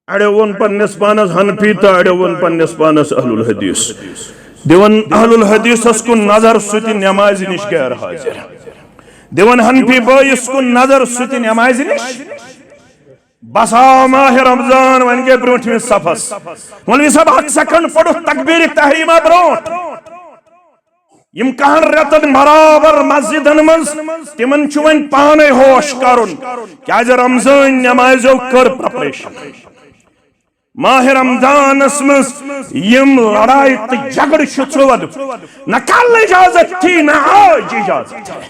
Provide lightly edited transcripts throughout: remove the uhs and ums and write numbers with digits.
اڑو one پنس پانس حنفی تو اڑو one پنس پانس اہل الحدیث دیون اہل الحدیث اس کو نظر ستی نماز نش غیر حاضر دیون حنفی بائیس کو نظر ستی نماز نش بسا ماہ رمضان ون کے برونٹ میں صفس مولوی صاحب اک سیکنڈ پڑھو تکبیر تحریمہ برونٹ یم کہن رتن برابر مسجدن مز تمن چون پانے ہوش کرن کیاز رمضان نمازو کر پریپریشن ماہ رمضان اسمس یم لڑائی تو جھگڑ شد نہ کل اجازت تھی نہ آج اجازت ہے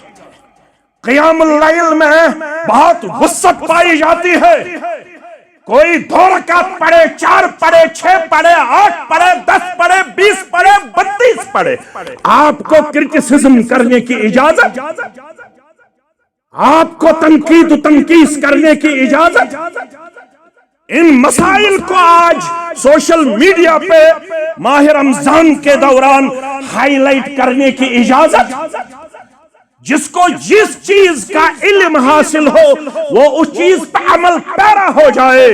قیام اللیل میں بہت وسعت پائی جاتی ہے کوئی 2 رکعت پڑھے 4 پڑھے 6 پڑھے 8 پڑھے 10 پڑھے 20 پڑھے 32 پڑھے آپ کو کرٹیسزم کرنے کی اجازت آپ کو تنقید و تنقیص کرنے کی اجازت ان مسائل کو آج سوشل میڈیا پہ ماہ رمضان کے دوران ہائی لائٹ کرنے کی اجازت جس کو جس چیز کا علم حاصل ہو وہ اس چیز پہ عمل پیرا ہو جائے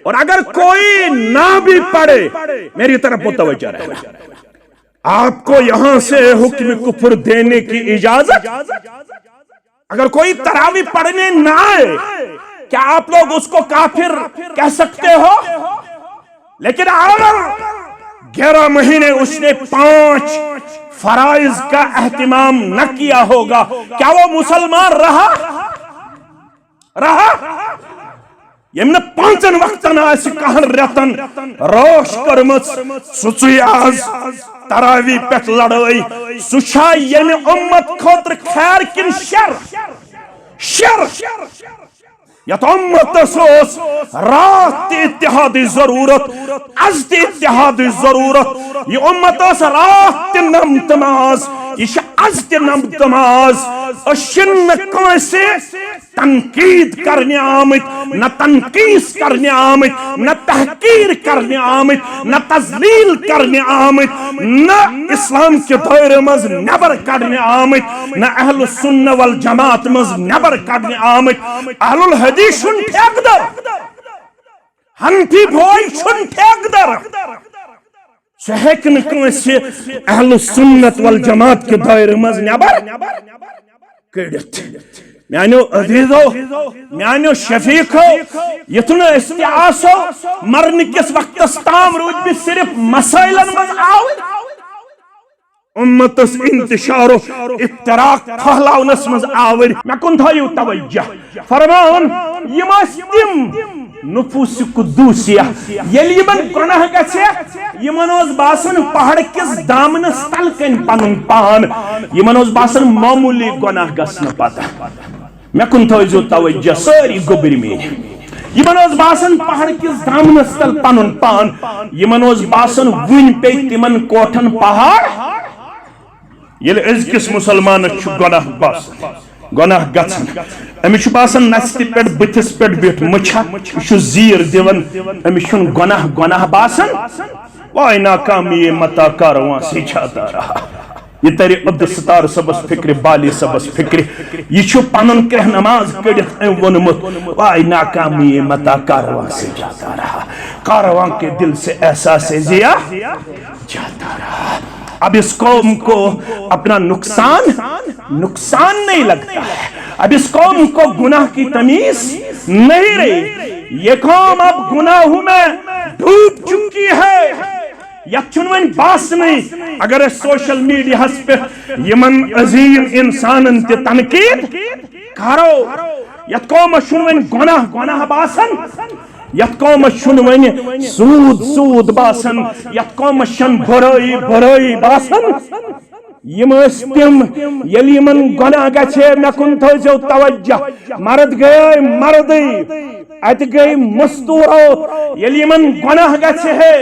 اور اگر کوئی نہ بھی پڑھے میری طرف متوجہ رہنا آپ کو یہاں سے حکم کفر دینے کی اجازت اگر کوئی تراویح پڑھنے نہ آئے کیا آپ لوگ اس کو کافر کہہ سکتے ہو لیکن اگر 11 مہینے اس نے 5 فرائض کا اہتمام نہ کیا ہوگا کیا وہ مسلمان رہا یمن 5 وقتن آس کہن رتن روش کرمت سچی آز تراوی پت لڑائی سچا یعنی امت خاطر خیر کن شر یت امت سوس رات اتحادی ضرورت از اتحادی ضرورت یہ امت اس رات نمتماز یہ از نمتماز اشن کانسے تنقید کرنے آمد نہ تنقیص کرنے آمد نہ تحقیر کرنے آمد نہ تذلیل کرنے آمد نہ اسلام کے دائرے مز نبر کرنے آمد نہ اہل السنہ والجماعت مز نبر کرنے آمد اہل الحدیث شن ٹھیک در حنفی بھائی شن ٹھیک در سہیکن کنسی اہل السنت والجماعت کے دائرے مز نبر کڑت میانو عزیزو میانو شفیقو یتنو استعاسو مرن کس وقت استام روج بھی صرف مسائلن مز آوئی امتس انتشار و افتراق پھہلاونس مز آوری میں کن تھایو توجہ فرمان یم تم نفوس قدوسیہ یل یمن گناہ گژھے یمن اوس باسان پہاڑ کس دامنس تل کن پنن پان یمن اوس باسان معمولی گناہ گژھنہٕ پتہ میں کن تھایو توجہ ساری گوبر میں یمن اوس باسان پہاڑ کس دامنس تل پنن پان یمن اوس باسان ون پے تمن کوٹھن پہاڑ یل ازکس مسلمان گناہ باس گناہ گژھن امس باسان نستہ پہ بتس پہ بہت مچھا یہ زیر دون امس گناہ باسان وائے ناکامی متا کارواں سے جاتا رہا یہ تری عبدالستار صبس فکر بالی صبس فکر یہ پنن کہ نماز کڑت ونمت وائے ناکامی متا کارواں سے جاتا رہا کارواں کے دل سے احساس ضیا جاتا رہا اب اس قوم کو اپنا نقصان نہیں لگتا ہے اب اس قوم کو گناہ کی تمیز نہیں رہی یہ قوم اب گناہوں میں ڈوب چکی ہے یا چنوین باس نہیں اگر اس سوشل میڈیا پہ یمن عظیم انسان تے تنقید کرو یا قوم چنوین گناہ باسن یت قوم شن ون سود باسن یت قوم شن برائی باسن یم تم یل یمن گناہ گھے مے کن تھو توجہ مرد گئے مردی ات گئی مستورو یل یمن گناہ گھے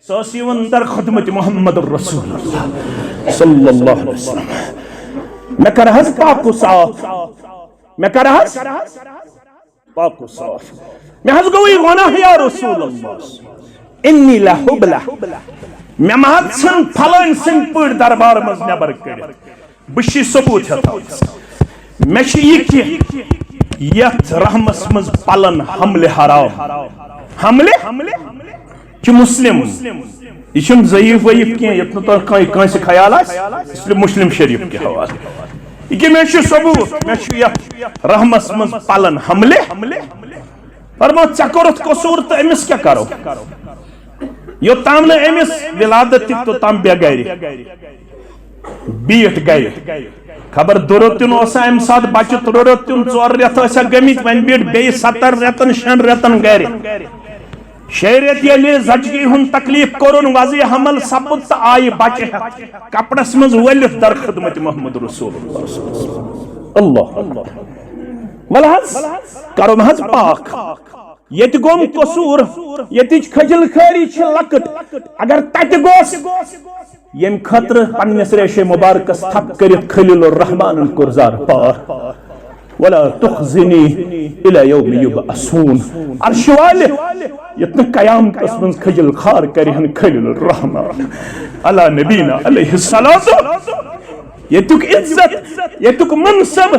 سوسی در خدمت محمد الرسول اللہ صلی اللہ علیہ وسلم میں کرہز پاک صاف میں کرہز پاک صاف میں حض گوئی گناہ یا رسول اللہ انی لحبلہ میں مہت سن پھلن سن پوڑ دربار مز نبر کرد بشی ثبوت ہے میں یہ کہ یت رحمس مز پلن حملے حرام حملے چھ مسلم یہ چھم ضعیف وعیف کی یتن تو کانسی خیال اس لیے مسلم شریف کے حوالے یہ کہ میں ثبوت میں یت رحمس مز پلن حملے فرمو چکرت قصور تو امس کیا کرو یو تام نے امس ولادت تو تام بے گیری بیٹ گئے خبر درتن اوسا ام سات بچہ ترتن 4 ریت اسا گمت ون بیٹ بے 70 ریتن 6 ریتن گھر شریعت یلی زچگی ہن تکلیف کرن وضع حمل سپد تو آئی بچہ کپڑس مز ولت در خدمت محمد رسول اللہ ولحظ کرو محض پاک یت گوم قصور یتچ کھجل خیری چھ لکٹ اگر تت گوس یم خطر پنس ریش مبارکس تھپ کرت خلیل الرحمن کرزار پار ولا تخزنی الى یوم یبعثون عرش والے یتن قیامت من کھجل خار کرہن خلیل الرحمن علی نبینا علیہ الصلوۃ یتک عزت یتک منصب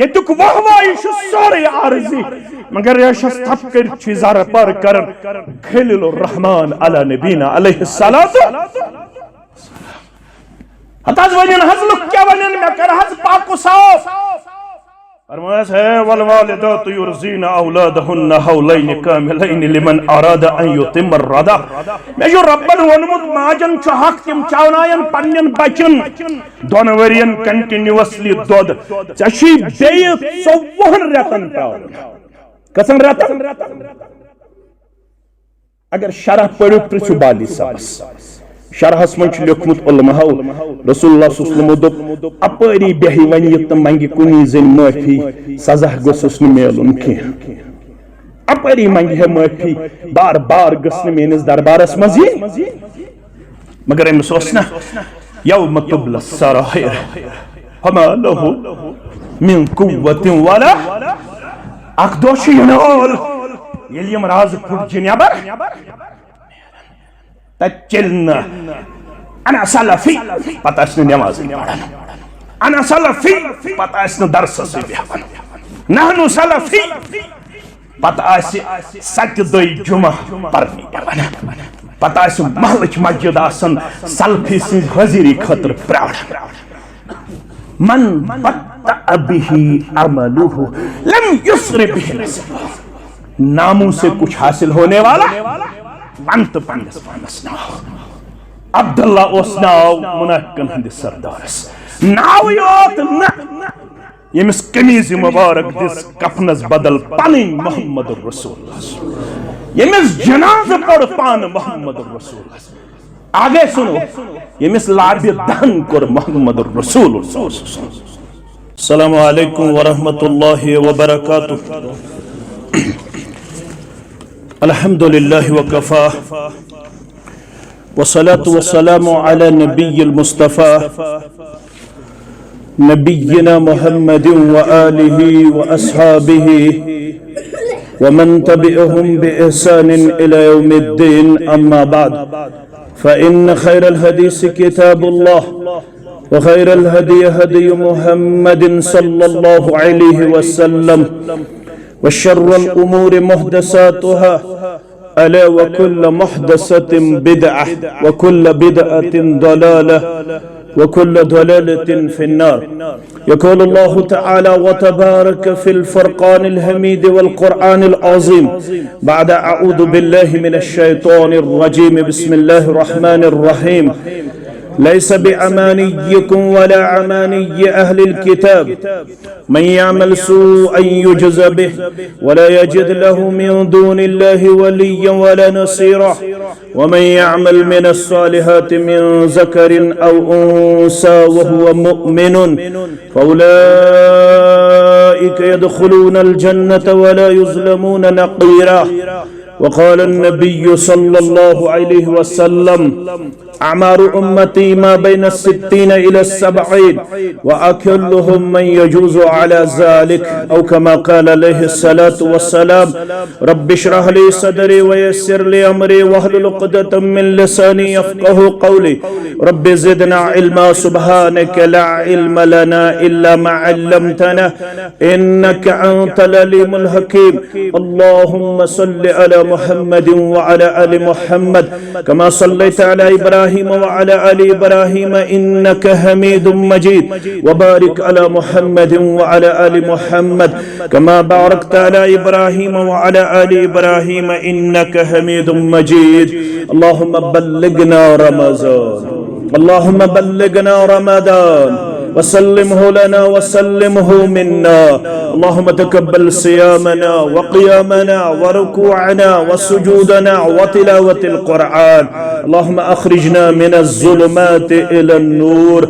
یتک وحوائی سورے عارضی مگر ریشس تھپ کر چیزار پر کرن خلیل الرحمن علی نبینا علیہ الصلوۃ حتاز ونین حض لک کیا ونین میں کر حض پاک و صاف فرمائیس ہے والوالدات یرزین اولادہن حولین کاملین لمن اراد ان یتم الرضا میں جو ربن ونمت ماجن چاہک تم چاونائن پنین بچن دونورین کنٹینیوسلی دود چشی بیت 100 ریتن پاون کسن ریتن اگر شرح پڑھو پرچو بالی سابس شرحس من لکھمت علماء رسول اللہ صلی اللہ علیہ وسلم دپ اپری بہی ونیت منگی کنی زن معافی سزا گسس میلن کی اپری منگی ہے معافی بار بار گسن مینس دربارس مزی مگر امس اوسنا یوم تبل السرائر فما له من قوت ولا اقدوش ینال یلی امراض پھٹ جنیابر تچلنا انا سلفی پتہ اسن نماز پڑھن انا سلفی پتہ اسن درس سے بیان نحن سلفی پتہ اس ست دوی جمعہ پڑھنی بیان پتہ اس محلچ مسجد آسن سلفی سن حاضری خاطر پراڑ من بطأ به عمله لم یسر به نسبه ناموں سے کچھ حاصل ہونے والا پنت پنس پانس ناو عبداللہ اس ناو منافقن ہندس سردارس ناو یوت نا یمس کمیز مبارک دس کفنس بدل پانی محمد الرسول اللہ یمس جناز پڑ پان محمد الرسول اللہ آگے سنو یمس لابی دہن کر محمد الرسول اللہ السلام علیکم ورحمت اللہ وبرکاتہ الحمد لله وكفى والصلاة والسلام على نبي المصطفى نبينا محمد وآله وأصحابه ومن تبعهم بإحسان إلى يوم الدين أما بعد فإن خير الحديث كتاب الله وخير الهدي هدي محمد صلى الله عليه وسلم وشر الأمور محدثاتها ألا وكل محدثة بدعة وكل بدعة ضلالة وكل ضلالة في النار يقول الله تعالى وتبارك في الفرقان الحميد والقرآن العظيم بعد أعوذ بالله من الشيطان الرجيم بسم الله الرحمن الرحيم ليس بأمانيكم ولا أماني أهل الكتاب من يعمل سوءا يجز به ولا يجد له من دون الله وليا ولا نصيرا ومن يعمل من الصالحات من ذكر أو أنثى وهو مؤمن فأولئك يدخلون الجنة ولا يظلمون نقيرا وقال النبي صلى الله عليه وسلم أعمار أمتي ما بين 60 إلى 70 وأكلهم من يجوز على ذلك أو كما قال عليه الصلاة والسلام رب اشرح لي صدري ويسر لي أمري واحلل عقدة من لساني يفقه قولي رب زدنا علما سبحانك لا علم لنا إلا ما علمتنا إنك أنت العليم الحكيم اللهم صل على محمد وعلى آل محمد كما صليت على إبراهيم وعلى آل إبراهيم إنك حميد مجيد وبارك على محمد وعلى آل محمد كما باركت على إبراهيم وعلى آل إبراهيم إنك حميد مجيد اللهم بلغنا رمضان اللهم بلغنا رمضان وسلمه لنا وسلمه منا اللهم تقبل صيامنا وقيامنا وركوعنا وسجودنا وتلاوة القرآن اللهم أخرجنا من الظلمات إلى النور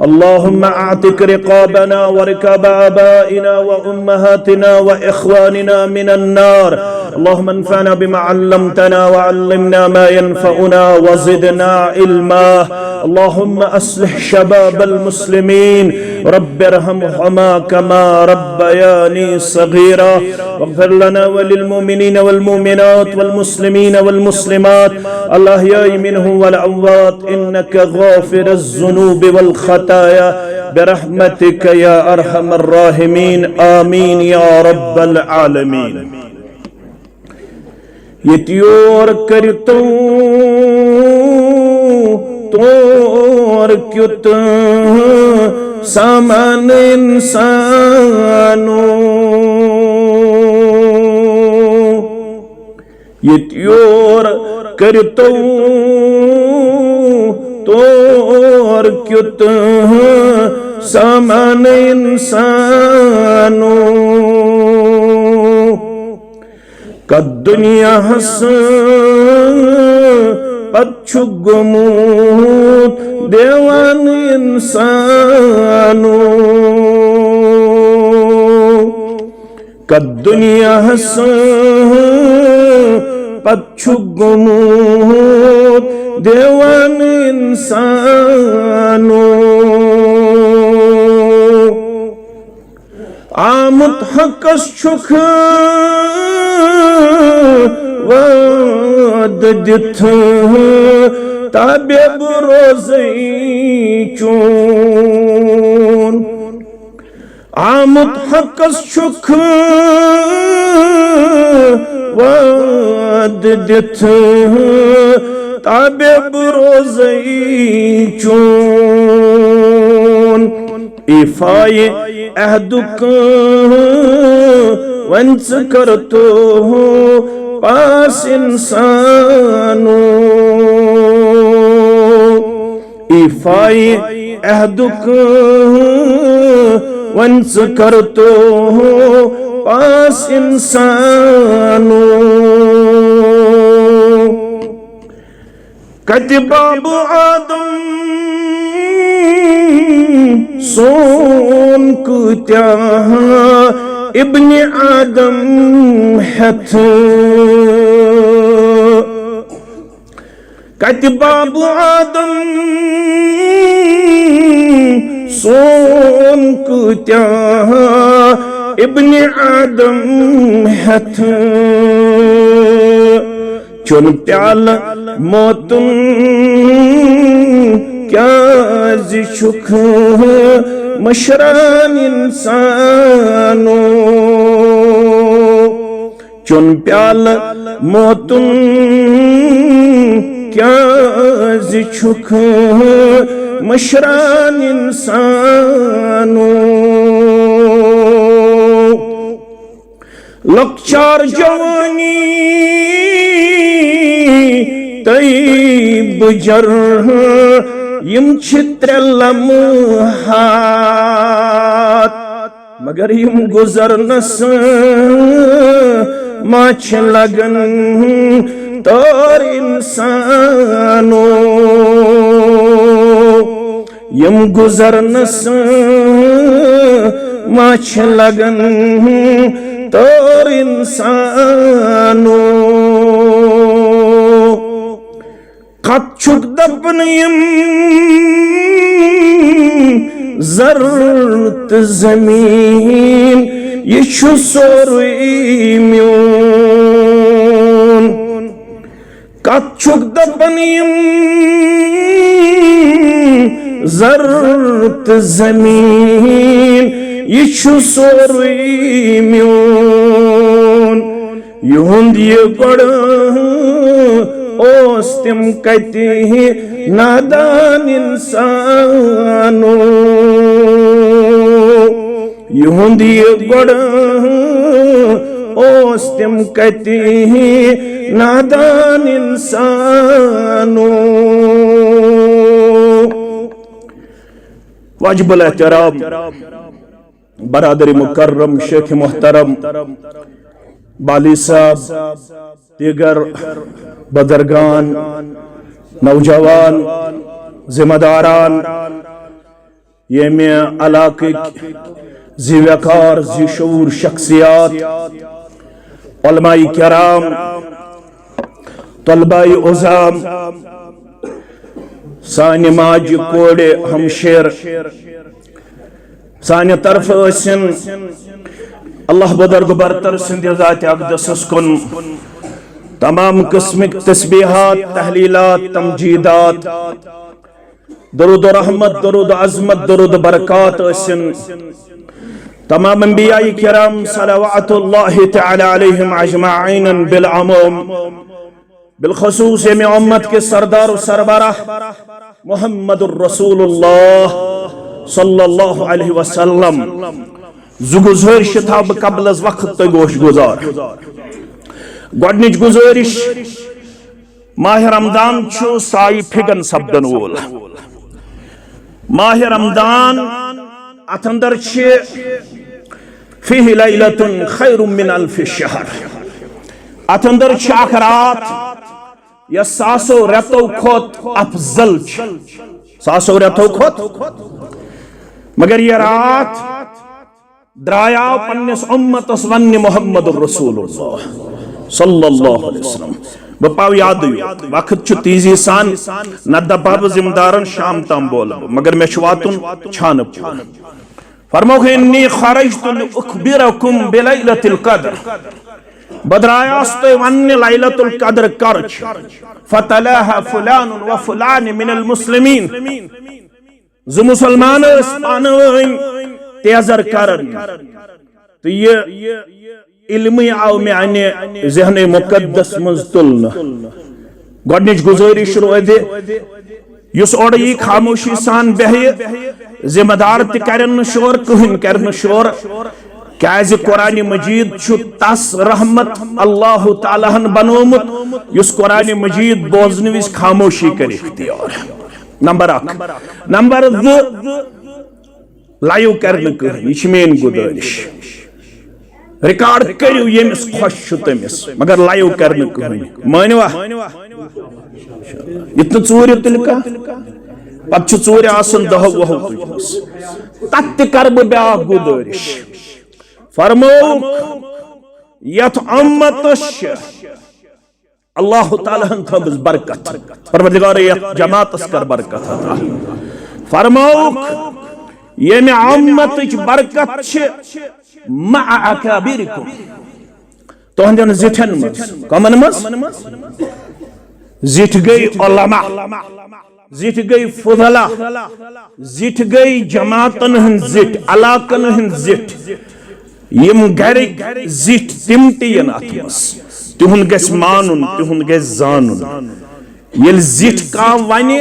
اللهم أعتق رقابنا ورقاب آبائنا وأمهاتنا وإخواننا من النار اللهم انفعنا بما علمتنا وعلمنا ما ينفعنا وزدنا علما اللهم أصلح شباب المسلمين رب ارحمهما كما ربياني صغيرا واغفر لنا وللمؤمنين والمؤمنات والمسلمين والمسلمات الأحياء منهم والأموات إنك غافر الذنوب والخطايا برحمتك يا أرحم الراحمين آمين يا رب العالمين يتيور كرتو تور کیت سامان انسانو یتیور کرتو تور کیت سامان انسانو قد دنیا پچھو گموت دیوان انسانو قد دنیا پچھو گموت دیوان انسانو آمد حقس چھک وعد دت تابع بروزی چون آمد حقس چھک وعد دت تابع بروزی چون ایفائی عہدک ونس کرتو پاس انسانو ایفائی عہدک ونس کرتو پاس انسانو کتباب آدم سون کتیا ابن آدم ہتھ کتباب آدم سون کتیا ابن آدم ہتھ چون پیال موتن کیا زشک مشران انسانو چون پیال موتن کیا زشک مشران انسانو لکچار جوانی طیب جرح یم چھتر لمحات مگر یم گزرنس ماچ لگن تور انسانو یم گزرنس ماچ لگن تور انسانو چھک دپن یم زرت زمین یہ چھو سوروی میون کت چھک دپن یم زرت زمین یہ چھو سوروی میون یہند یہ گڑ اوس تم کتی نادان انسانو یہند یہ گڑ اوس تم کتی نادان انسانو واجب الاحترام برادر مکرم شیخ محترم بالی صاحب دیگر بزرگان نوجوان ذمہ داران یمی علاقے ذی وقار ذی شعور شخصیات علماء کرام طلباء عظام سانی ماج کوڑے ہمشیر سانی طرف اسن اللہ بدرگ برتر سندھ ذات اقدس کن تمام قسمک تسبیحات تحلیلات تمجیدات درود و رحمت درود و عظمت درود و برکات اسن تمام انبیاء کرام صلوات اللہ تعالی علیہم اجمعین بالعموم بالخصوص یمی امت کے سردار و سربراہ محمد الرسول اللہ صلی اللہ علیہ وسلم زگزر شتاب قبل از وقت تو گوش گزار گوڑنچ گزارش ماہ رمضان چھو سائی پھگن سبدن وول ماہ رمضان اتندر چھے فیہ لیلت خیر من الف شہر اتندر چھے آخرات یا ساسو رتو کھوت افضل چھے ساسو رتو کھوت مگر یہ رات درایا پنس امتس ون محمد الرسول اللہ صلی اللہ علیہ وسلم بپاو یاد وقت چھو تیزی سان ندہ باب زمدارن شام تام بولا مگر میں شواتن چھانب فرموک انی خرجت لأخبرکم بلیلت القدر بدرایا استے ون لیلت القدر کرچ فتلاها فلان و فلان من المسلمین زو مسلمان اسپانوین تیزر کرن تو یہ علمی آو میں ذہن مقدس مزتلنا گوڑنچ گزاری شروع دے یس اوڑ یہ خاموشی سان بہی ذمہ دار تی کرن شور کہن کرن شور کیازِ قرآن مجید چھو تس رحمت اللہ تعالیٰ ہن بنومت یس قرآن مجید بوزنویس خاموشی کر اختیار نمبر اک نمبر دو لائیو کرن کہن یہ مین گزارش ریکارڈ کریو یمس خوش چھو تمس مگر لائیو کرن کہن مانوا اتنا ژوٗرِ تلکا پت چھو ژوٗرِ آسن دہو وہو تجھس تت کر بہ بیاکھ گزارش فرموک یت امتش اللہ تعالیٰ ہن تھبز برکت پروردگار یت جماعتس کر برکت عطا فرموک یمی امتچ برکت چھ مع اکابرکم تہندین زٹھن مز کمن مز زٹ گئی علماء زٹ گئی فضلا زٹ گئی جماعتن ہن زٹ علاقن ہن زٹ یم گھرک زٹ تم تین اتمس تہن گس مانن تہن گس زانن یل زٹ کام ونی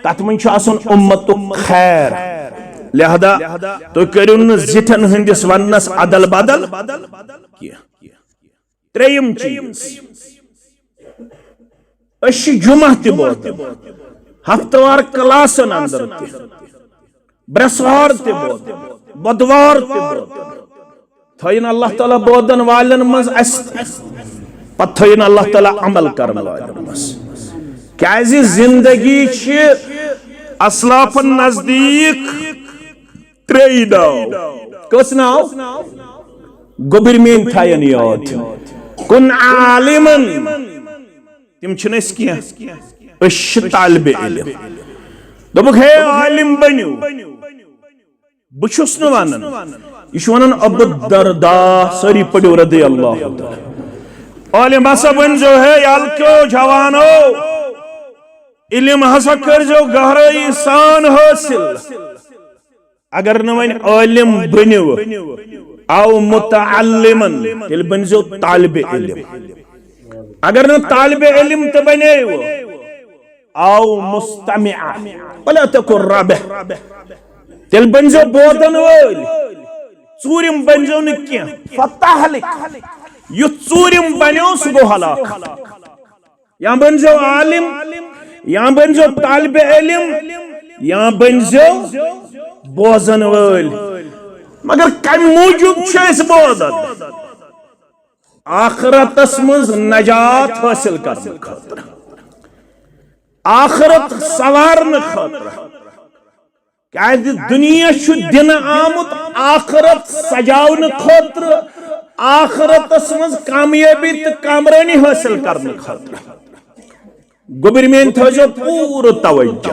تت من چھ آسن امت خیر لہذا تو کرن زٹن ہندس ونس عدل بدل تریم چیز اش جمعہ تی بوت ہفتوار کلاسن اندر تی برسوار تی بوت بدوار تی بوت تھوین اللہ تعالیٰ بودن والن مز پت تھوین اللہ تعالیٰ عمل کرن والن مز کیازی زندگی چھ اسلافن نزدیک تری ناو کس ناو گوبر مین تھائین یاد کن عالمن تم چھن اس کیا أش طالب علم دوبك ہے عالم بنیو بچھس نوانن يشوانن ابو الدرداء سری پڑیو رضی اللہ تعالی عالم ہسا بن جو ہے یالکو جوانو علم ہسا کر جو گہرائی سان حاصل اگر نوین عالم بنیو او متعلمن تیل بنزو طالب علم اگر نو طالب علم تبنیو او مستمع ولا تكن رابح تیل بنزو بودن وول ژورم بنزو نکیا فتح لک یہ ژورم بنیو سگو حلاک یا بنزو عالم یا بنزو طالب علم یا بنزو بوزن وول مگر کم موجود چھس بوزن آخرت اسمز نجات حاصل کرنے خاطر آخرت سوارن خاطر کہ دنیا چھو دن آمد آخرت سجاون خاطر آخرت اسمز کامیابی تو کامرانی حاصل کرنے خاطر گوبر میں تھوجو پور توجہ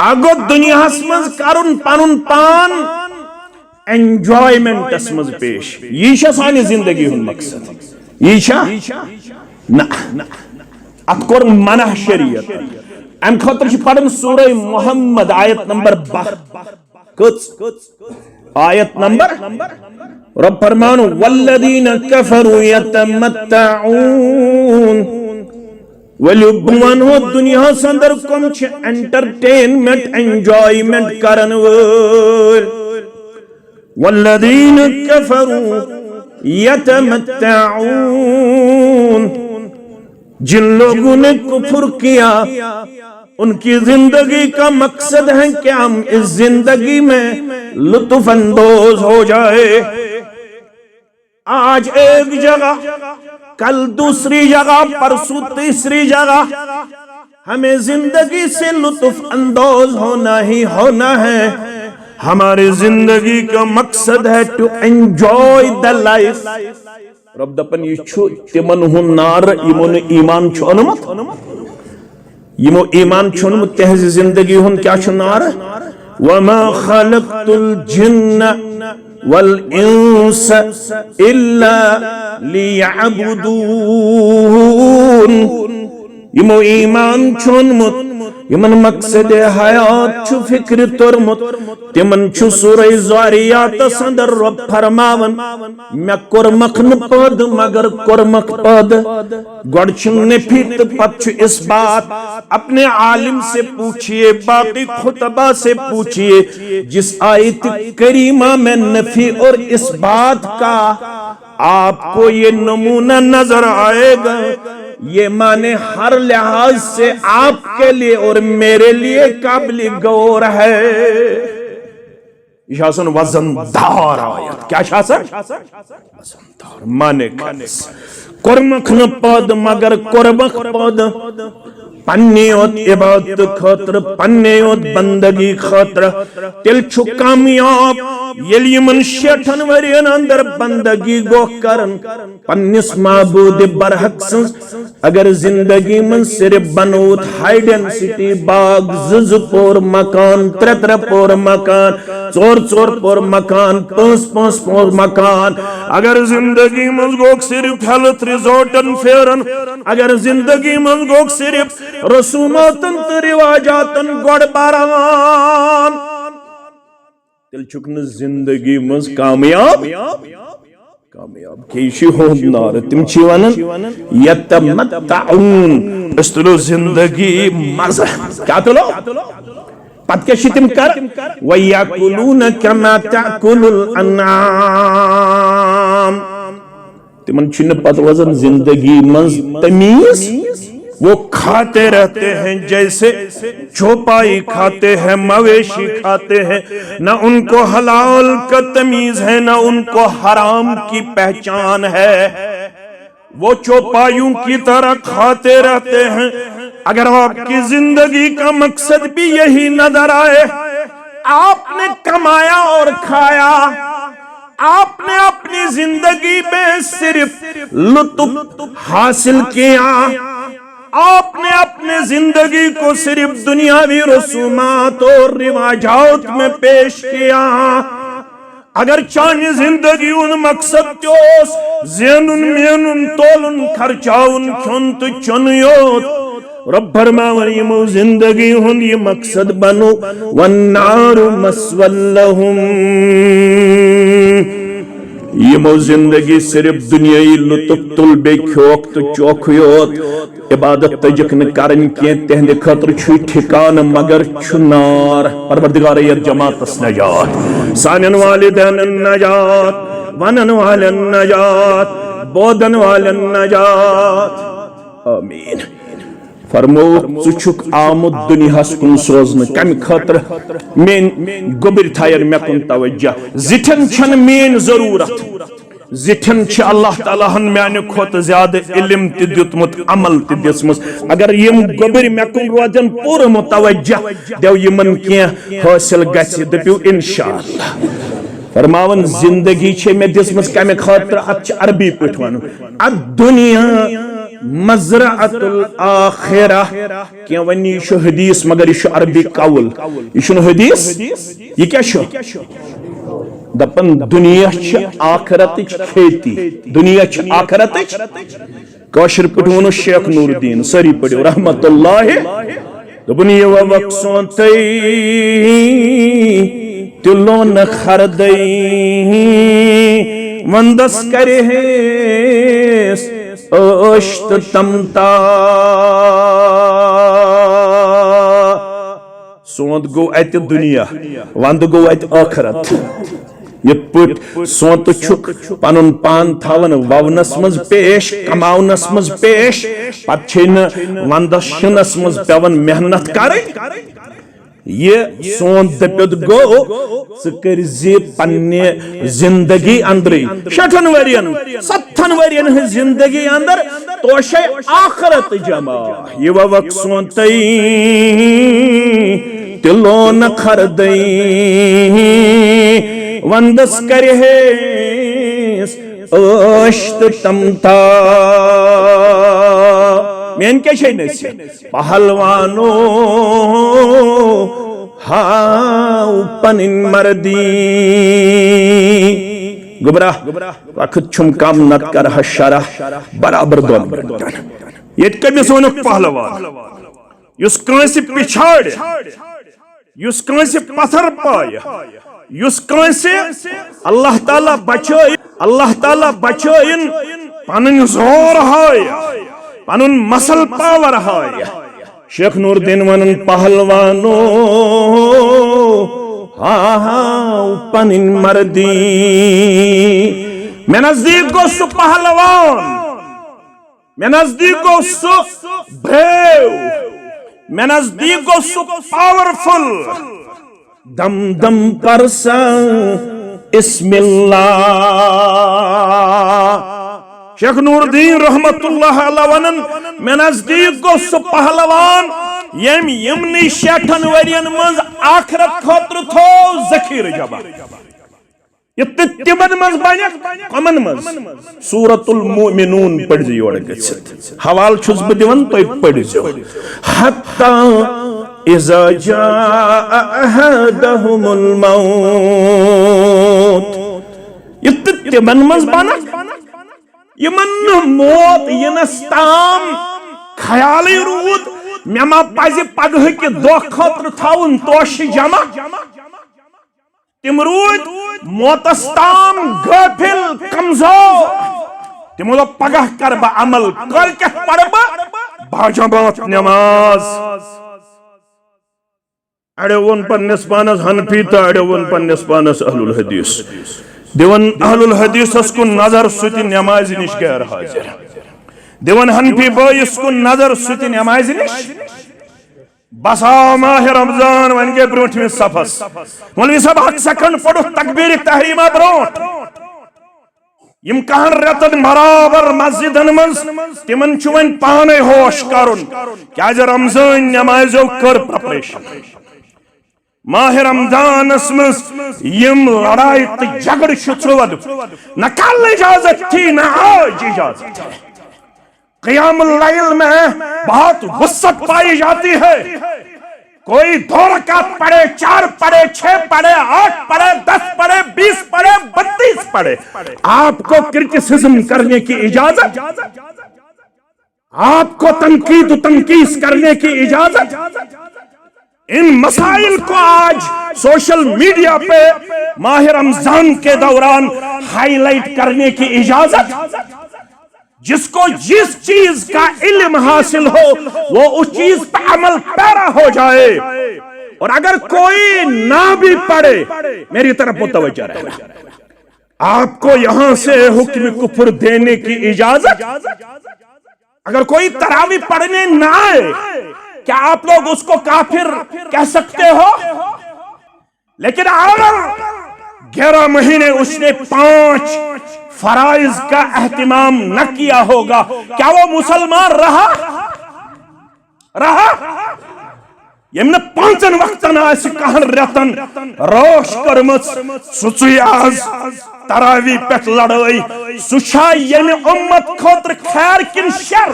آگو دنیا اسمز کرن پانن پان انجوائمنٹ اسمز پیش یہ شاہ سانی زندگی ہن مقصد یہ شاہ نا ات کور منح شریعت ام خاطر چھ پڑھن سورہ محمد آیت نمبر 12 کچ آیت نمبر رب فرمانو والذین کفروا یتمتعون ولیبوان ہو دنیا سندر کم چھ انٹرٹینمنٹ انجوائمنٹ کرن ول والذین کفروا یتمتعون جن لوگوں نے کفر کیا ان کی زندگی کا مقصد ہے کہ ہم اس زندگی میں لطف اندوز ہو جائے آج ایک جگہ کل دوسری جگہ پرسوں تیسری جگہ ہمیں زندگی سے لطف اندوز ہونا ہی ہونا ہے ہماری زندگی کا مقصد ہے to enjoy the life رب دپن یہ چھو تمن ہن نار یمون ایمان چھونمت یمو ایمان چھونمت تہذ زندگی ہن کیا چھو نار وما خلقت الجن والانس الا ليعبدون یمو ایمان چھونمت یمن مقصد حیات چھو فکر ترمت تمن چھو سورہ زواریات سندر رب فرماون میں کرمک نپد مگر کرمک پد گوڑچن نپیت پت چھو اس بات اپنے عالم سے پوچھئے باقی خطبہ سے پوچھئے جس آیت کریمہ میں نفی اور اس بات کا آپ کو یہ نمونہ نظر آئے گا یہ معنی ہر لحاظ سے آپ کے لیے اور میرے لیے قابل غور ہے شاسن وزندار آیت کیا شاسن وزندار معنی کھنس کرمک نپد مگر کرمک پد پنیوت عبادت خاطر پنیوت بندگی خاطر تل چھو کامیاب یلی من شیٹھن ورین اندر بندگی گو کرن پنیس معبود برحق سنس اگر زندگی من صرف بنوت ہائیڈن سٹی باغ زز پور مکان ترتر پور مکان چور پور مکان پانس پور مکان اگر زندگی من گو صرف ہیلتھ ریزورٹن فیرن اگر زندگی من گو صرف رسوماتن تو رواجاتن گوڑ باران تل چکن زندگی مز کامیاب کیشی ہون نار تم چی ونن یتمتعون اس تلو زندگی مزہ کیا تلو پت کشی تم کر وَيَأْكُلُونَ كَمَا تَأْكُلُ الْأَنْعَامِ تمن چھن پت وزن زندگی مز تمیز وہ کھاتے رہتے ہیں جیسے چوپائی کھاتے ہیں مویشی کھاتے ہیں نہ ان کو حلال کا تمیز ہے نہ ان کو حرام کی پہچان ہے وہ چوپائیوں کی طرح کھاتے رہتے ہیں اگر آپ کی زندگی کا مقصد بھی یہی نظر آئے آپ نے کمایا اور کھایا آپ نے اپنی زندگی میں صرف لطف حاصل کیا آپ نے اپنے زندگی کو صرف دنیاوی رسومات اور رواجات میں پیش کیا اگر چانہ زندگی ان مقصد تیوس زینن مینن تولن خرچاون کھن تو چن یوت رب فرماون یمو زندگی ہند یہ مقصد بنو والنار مسوى لهم یمو زندگی صرف دنیای لطف تل بے کھوک تو چوک یوت عبادت تجکن کرن کی تہند خطر چھو ٹھکان مگر چھنار پروردگار یہ جماعت نجات سانن والدین النجات ونن والن نجات بودن والن نجات آمین فرمو ژٕ آمد دنیا کن سوزن کم خاطر مین گوبر تھایر مے کن توجہ زٹھن چھن مین ضرورت زٹھن چھ اللہ تعالیٰ ہن میانہ کھوت زیادہ علم تہ دیتمت عمل تہ دسمس اگر یم گوبر مے کن روزن پور متوجہ دیو یمن کی حاصل گژھِ دپیو انشاءاللہ فرماون زندگی چھ مے دسمس کم خاطر ات چھ عربی پٹ ون الدنیا مزرعت الاخرہ کہ ونی شو حدیث مگر یہ عربی قول یہ حدیث یہ کیا شو دپن دنیا چھ آخرت کھیتی دنیا چھ آخرت کاشر پٹھونو شیخ نور الدین سری پڑھو رحمت اللہ دپن یہ وقصون تی تلون خردئی وندس کرے اشت تمتا سونت گو ایت دنیا وند گو ایت آخرت یہ پٹ سونت چھک پانن پان تھاون وونس مز پیش کماونس مز پیش پت چھن وندس شنس مز پیون محنت کریں یہ سون دپت گو ثکرزی پنی زندگی اندری 60 ورین 70 ورین زندگی اندر توشے آخرت جمع یہ وقت سون تی تلون خردئی وندس کرہیس اشت تمتا مین کیا شئی نسی پہلوانو ہاو پنن مردی گبراہ وقت چھم کام نت کر شرح برابر دون برکن یہ کمی سونک پہلوان یس کانسی پچھاڑ یس کانسی پتھر پائے یس کانسی اللہ تعالیٰ بچائن پنن زور ہائے پنن مسل پاور ہائے شیخ نور الدین ونن پہلوانو پنن مردی میں نزدیک گو سو پہلوان میں نزدیک گو سو بھیو میں نزدیک گو سو پاورفل دم دم پرسا اسم اللہ شیخ نور الدین رحمت اللہ علیہ ونن میں نزدیک گو سو پہلوان یم یمنی 60 ورین منز آخرت خاطر تھو ذخیر جمع یہ تمن مز بنک کمن مز سورۃ المؤمنون پڑھ جی اور گژھت حوال چھس بہ دیوان تو پڑھ جو حتی اذا جاء احدهم الموت یہ تمن مز بنک یمن موت ینستام خیالی رود میما پازی پگہ کی دو خطر تھاون توش جمع تم رود موتستام غافل کمزور تمو دو پگہ کر با عمل کل کے پڑھ با باجماعت نماز اڑے ون پنس پانس حنفی تا اڑے ون پنس پانس اہل الحدیث دیون اہل الحدیث اس کو نظر ستی نماز نش غیر حاضر دیون حنفی بایس کو نظر ستی نماز نش بسا ماہ رمضان ون کے بروٹ میں صفس مولوی صاحب 8 سیکنڈ پڑھو تکبیر تحریمہ بروٹ یم کہن رتن برابر مسجدن منز تمن چون پانے ہوش کرن کیا جا رمضان نمازو کر پریپریشن ماہ رمضان اسمس یم لڑائی تی جگڑ شترود نہ کل اجازت تھی نہ آج اجازت ہے قیام اللیل میں بہت وسعت پائی جاتی ہے. کوئی 2 رکعت پڑھے، 4 پڑھے، 6 پڑھے، 8 پڑھے، 10 پڑھے، 20 پڑھے، 32 پڑھے. آپ کو کرٹیسزم کرنے کی اجازت، آپ کو تنقید و تنقیص کرنے کی اجازت. ان مسائل کو آج سوشل میڈیا پہ ماہ رمضان کے دوران ہائی لائٹ کرنے کی اجازت. جس کو جس چیز کا علم حاصل ہو وہ اس چیز پہ عمل پیرا ہو جائے. اور اگر کوئی نہ بھی پڑھے میری طرف متوجہ رہنا. آپ کو یہاں سے حکم کفر دینے کی اجازت. اگر کوئی تراویح پڑھنے نہ آئے کیا آپ لوگ اس کو کافر کہہ سکتے ہو؟ لیکن اگر 11 مہینے اس نے 5 فرائض کا اہتمام نہ کیا ہوگا کیا وہ مسلمان رہا؟ یمن 5 وقتن آس کہن رتن روش کرمت سچی آز تراوی پت لڑائی سچھا یعنی امت خاطر خیر کن شر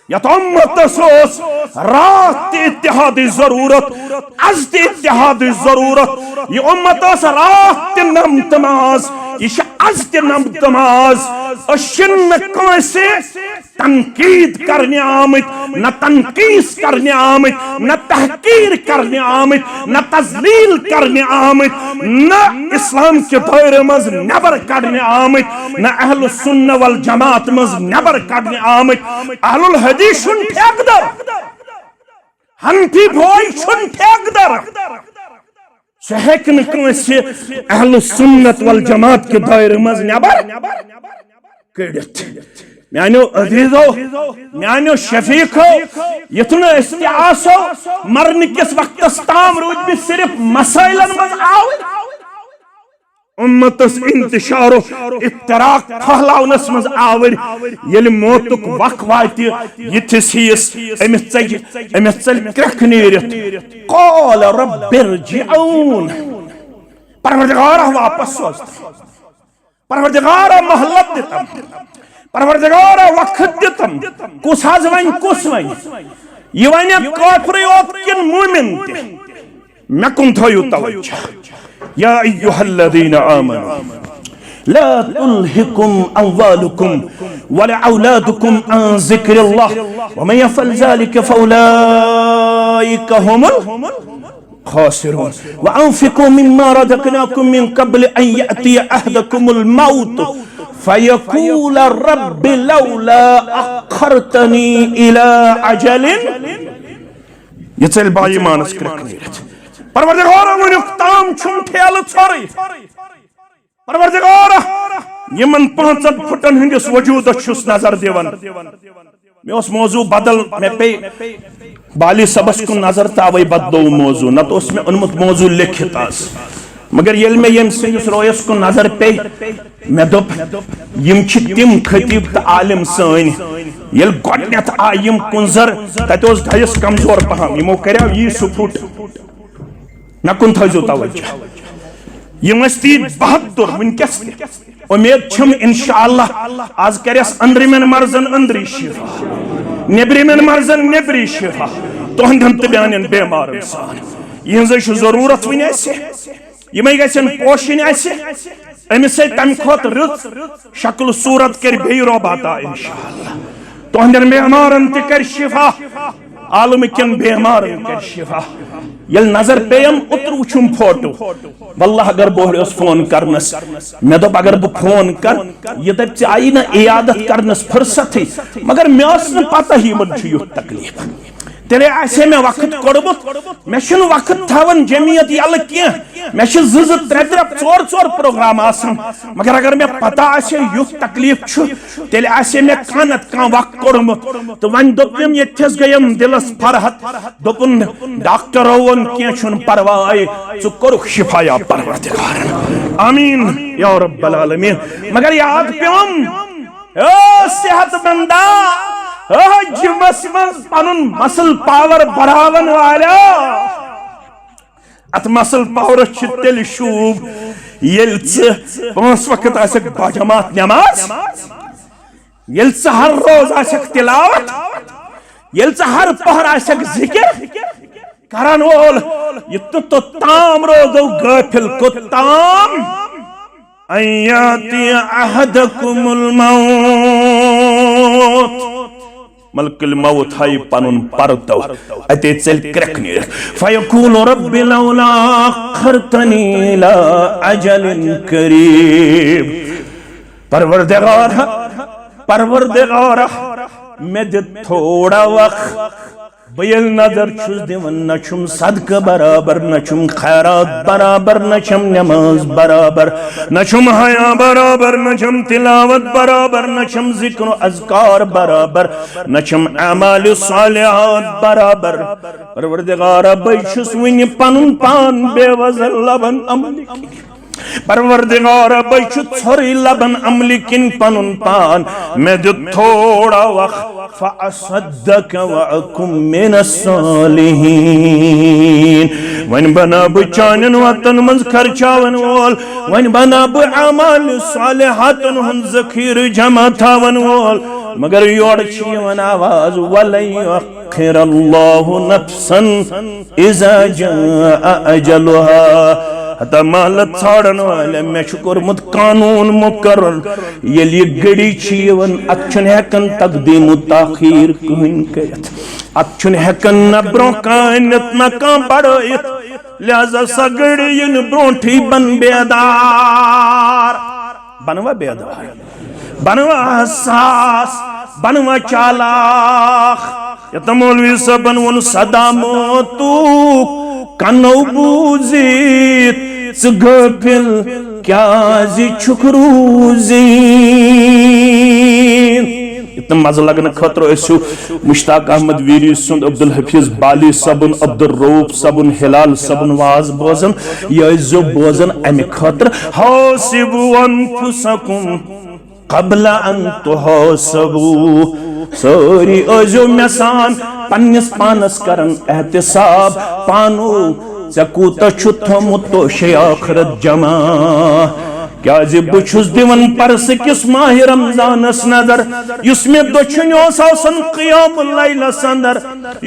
یت امت سوس رات اتحادی ضرورت از اتحادی ضرورت. یہ امت رات نمتماز یہ از نمتماز اشن کنسے تنقید کرنے آمد نہ تنقیص کرنے آمد نہ تحقیر کرنے آمد نہ تذلیل کرنے آمد نہ اسلام کے دائرے مز نبر کرنے آمد نہ اہل السنہ والجماعت مز نبر کرنے آمد. اہل الحدیث شن ٹھیک در حنفی بھائی شن ٹھیک در سہیکن کنسے اہل السنت والجماعت کے دائرے مز نبر کڑت. میانو عزیزو میانو شفیقو یتنا استعاسو مرن کس وقت استام روج بھی صرف مسائلن مز آوئی امتس انتشار و افتراق پھہلاونس مز آور یل موتک وق واتی یتھس ہیس امس چل کرک نیرت قال رب ارجعون پروردگارہ واپس سوزتا پروردگارہ محلت دیتا پروردگارہ وقت دیتم کس حض ون کس ون یہ ون کافر یوت کن مومن تے میں کن تھیو توجہ. یا ایہا الذین آمنوا لا تلہکم اموالکم ولا اولادکم عن ذکر اللہ ومن یفعل ذلک فاولئک هم الخاسرون وانفقوا مما رزقناکم من قبل ان یأتی احدکم الموت فیقول رب لولا اخرتنی الى اجل. یہ چل بائی مانس کرک نیرت پروردگارہ ونیک تام چھن ٹھیل ژھوری پروردگارہ یمن 5 پھٹن ہندس وجود چھس نظر دیون. میں اس موضوع بدل میں پہ بالی سبس کو نظر تاوی بدلو موضوع نہ تو اس میں انمت موضوع لکھت آس مگر یل میں یم سنس رویس کو نظر پہ میں دپ یم چھ تم خطیب تا عالم سن یل گۄڈنیتھ آے یم کنزر تتہ اوس ڈھیس کمزور پہم یمو کریو یہ سپھٹ نہ کن تھزو توجہ یم اس تی بہادر ونکس امید چھم انشاءاللہ آز کریس اندرمن مرزن اندری شفا نیبرمن مرزن نیبری شفا تہندن تہ بیانن بیمارن سان یہنز ضرورت ون اسہ یمے گژھن پوشن اسہ امس تمہ کھوت رت شکل صورت کر بی روب عطا انشاءاللہ تہندن بیمارن تہ کر شفا عالم کن بیمارن کر شفا. یل نظر پیم اتر وچھم فوٹو واللہ اگر بوہر اس فون کرنس میں دب اگر بہ فون کر یہ دب چھ آئی نا عیادت کرنس فرصت ہی مگر میں اس نے پتہ ہی من چھو یوت تکلیف تیلے ایسے میں وقت کڑبت میں شن وقت تھاون جمعیت یل کیا میں شن زز 3-4 پروگرام آسن مگر اگر میں پتہ آسے یوت تکلیف چھو تیلے ایسے میں کانت کان وقت کڑمت تو ون دوپیم یہ تھس گیم دلس فرحت دوپن ڈاکٹر روون کیا چھن پروائی چو کرک شفا یا پروردگار آمین یا رب العالمین. مگر یاد پیوم صحت مندہ جمس من پنن مسل پاور بڑھاون والا ات مسل پاور چھ تیل شوب یل 5 وقت آسک باجماعت نماز یل ژٕ ہر روز آسکھ تلاوت یل ژٕ ہر پہر آسکھ ذکر کرن وول یہ تو تام روزو غافل کو تام ایاتی احدکم الموت ملک الموت ہائی پنن پرتو اتے چل کرک نیر فیقول رب لولا اخرتنی الى اجل قریب پروردگار میں دے تھوڑا وقت بیل نظر چھس دیون نچم صدقہ برابر نچم خیرات برابر نچم نماز برابر نچم حیا برابر نچم تلاوت برابر نچم ذکر و اذکار برابر نچم اعمال صالحات برابر پروردگارہ بے چھس ونی پنن پان بے وزر لبن عملی پروردگارہ بے چھس ژھوری لبن عملی کن پنن پان میں دے تھوڑا وقت فَأَصَدَّكَ وَأَكُمْ مِنَ الصَّالِحِينَ وَإِنْ بَنَا بُچانن وطن منز خرچاون وول وَإِنْ بَنَا بُعَمَالِ صالحاتن ہن ذخیر جمع تھاون وول مگر یوڑ چیون آواز وَلَنْ يُؤَخِّرَ اللَّهُ نَفْسًا إِذَا جَاءَ أَجَلُهَا حتی مالت ژھاڑن والے میں شکر مت قانون مقرر یلی گڑی چیون اچھن ہیکن تقدیم و تاخیر کہن کرت اچھن ہیکن نہ برو کائنت نہ کام بڑھائیت لہذا سا گڑی ین برونٹھی بن بیدار بنوا بیدار بنوا حساس بنوا چالاخ یتا مولوی صاحبن ون صدا موتوک کنو بوزیت سگپل کیا زی چکروزین اتنا مزہ لگنا خطر ایسو مشتاق احمد ویری سند عبدالحفیظ بالی صبن عبدالروف صبن حلال صبن واز بوزن یا ایزو بوزن امی خطر حاسبو انفسکم قبل ان تحاسبو سوری ایزو میسان پنیس پانس کرن احتساب پانو زکوتا چھتا متو شی آخرت جمع کیا زی بچھوز دیون پرس کس ماہ رمضان اس نظر یس میں دوچھنیو ساسن قیام اللیل سندر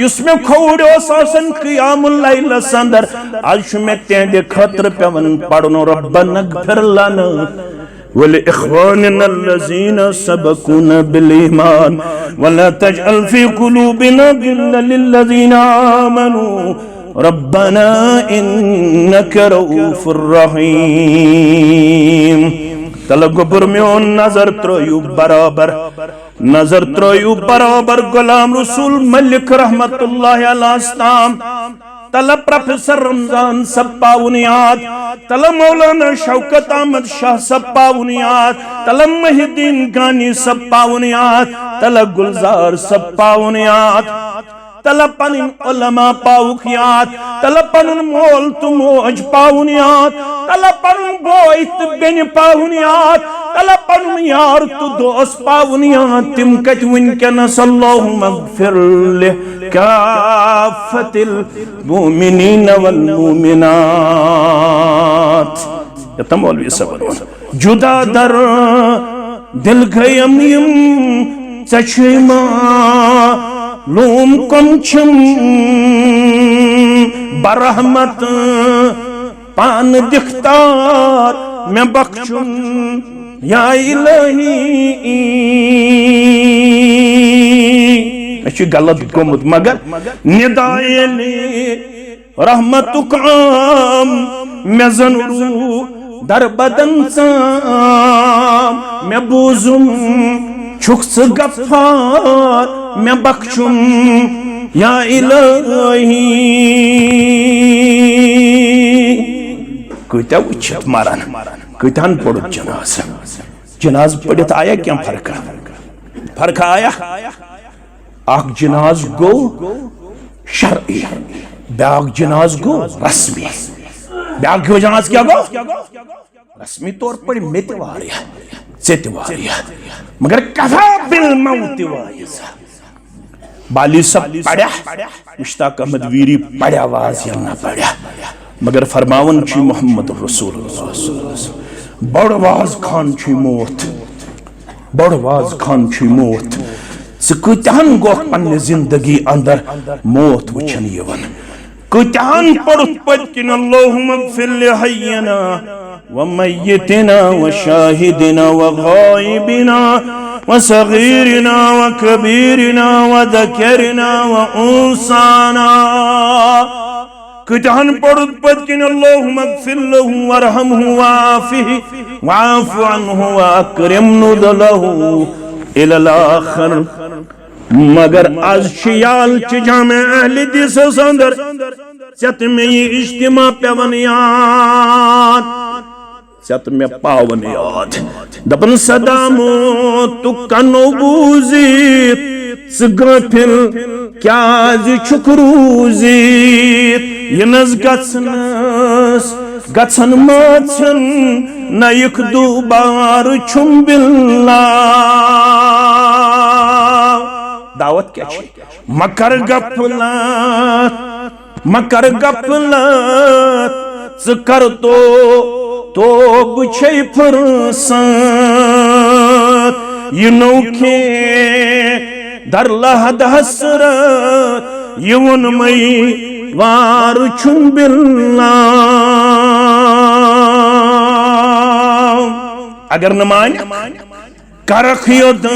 یس میں کھوڑیو ساسن قیام اللیل سندر آج میں تیندے خطر پیون پڑھنو ربنا اغفر لنا وَلِإِخْوَانِنَا الَّذِينَ سَبَقُونَ بِالْإِيمَانِ وَلَا تَجْعَلْ فِي قُلُوبِنَا غِلًّا لِلَّذِينَ آمَنُوا رَبَّنَا إِنَّكَ رَءُوفٌ رَحِيمٌ تلگو برمیون نظر ترویو برابر غلام رسول ملک رحمت اللہ علیہ السلام تلا پروفیسر رمضان سپا ونیاد تلا مولانا شوکت احمد شاہ سپا ونیاد تلا محی الدین گانی سپا ونیاد تلا گلزار سپا ونیاد تلا پنن علماء پاوکیات تلا پنن مول تو موج پاونیات تلا پنن بویت بین پاونیات تلا پنن یار تو دوست پاونیات تم کت ونکنس اللہم اغفر لکافت المومنین والمومنات یہ تم مولوی سبرون جدا در دل گیم یم چچما لوم کم چھم برحمت پان دختار میں بخشن یا الہی اچھی غلط گمت مگر ندائے لی رحمتک عام میں زنرو در بدن سام میں بوزم چھکس غفار میں بخشم یا الہی کوئیتا وچھت ماران کوئیتان پڑھت جناز پڑھت آیا کیا فرق آیا آگ جناز گو شرعی بیاگ جناز گو رسمی بیاگ جناز کیا گو رسمی طور پر میتواریا سیتواریا مگر کفا بالموت وائزا بالی سب پڑھا مشتاق احمد ویری پڑھا آواز یا نہ پڑھا مگر فرماون چی محمد رسول اللہ صلی اللہ علیہ وسلم بڑ آواز خان چی موت بڑ واز خان چھ موت کتہن گوک پنہ زندگی اندر موت وچھن یوان کتہن پڑھت پت کن اللہم اغفر لحینا ومیتنا وشاہدنا وغائبنا وصغیرنا وکبیرنا وذکرنا وانسانا کتہن پڑھت پت کن اللہم اغفر له ورحمه وعافه وعاف عنه واکرم نزله الى الاخر مگر از شیال چھ جامع اہل دیس اندر چت میں یہ اجتماع پیون یاد چت میں پاون یاد دپن صدامو تو کنو بوزیت سگفل کیا چھک روزیت ینز گچھن مچھن نیک دوبار چھم باللہ دعوت کیا چھے مکر گپلت ذکر تو بچھے فرسات یہ نوکھے در لحد حسرت یون مئی وار چھن باللہ اگر نمان کرخ ید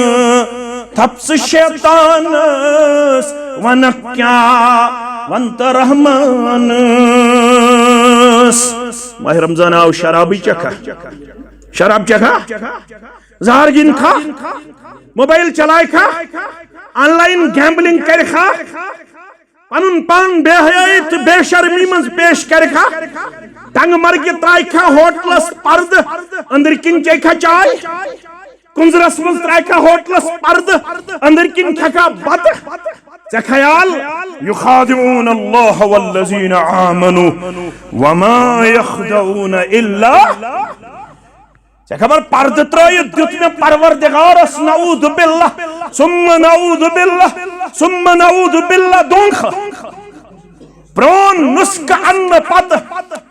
تپس شیطانس ونکیا ونت رحمانس ماہ رمضان آو شرابی چکھا شراب چکھا زہر گن کھا موبائل چلائے کھا آن لائن گیمبلنگ کر کھا پنن پان بے حیائیت بے شرمی منز پیش کر کھا ٹنگ مرگی ترائی کھا ہوٹلس پرد اندر کن چے کھا چائے کنزرس منز ترائی کھا ہوٹلس پرد اندر کن کھا بط ژے خیال یخادعون اللہ والذین آمنوا وما یخدعون الا ژے خبر پرد ترائیت دیت میں پروردگارس نعوذ باللہ ثم نعوذ باللہ ثم نعوذ باللہ دونخ پرون نسک ان پت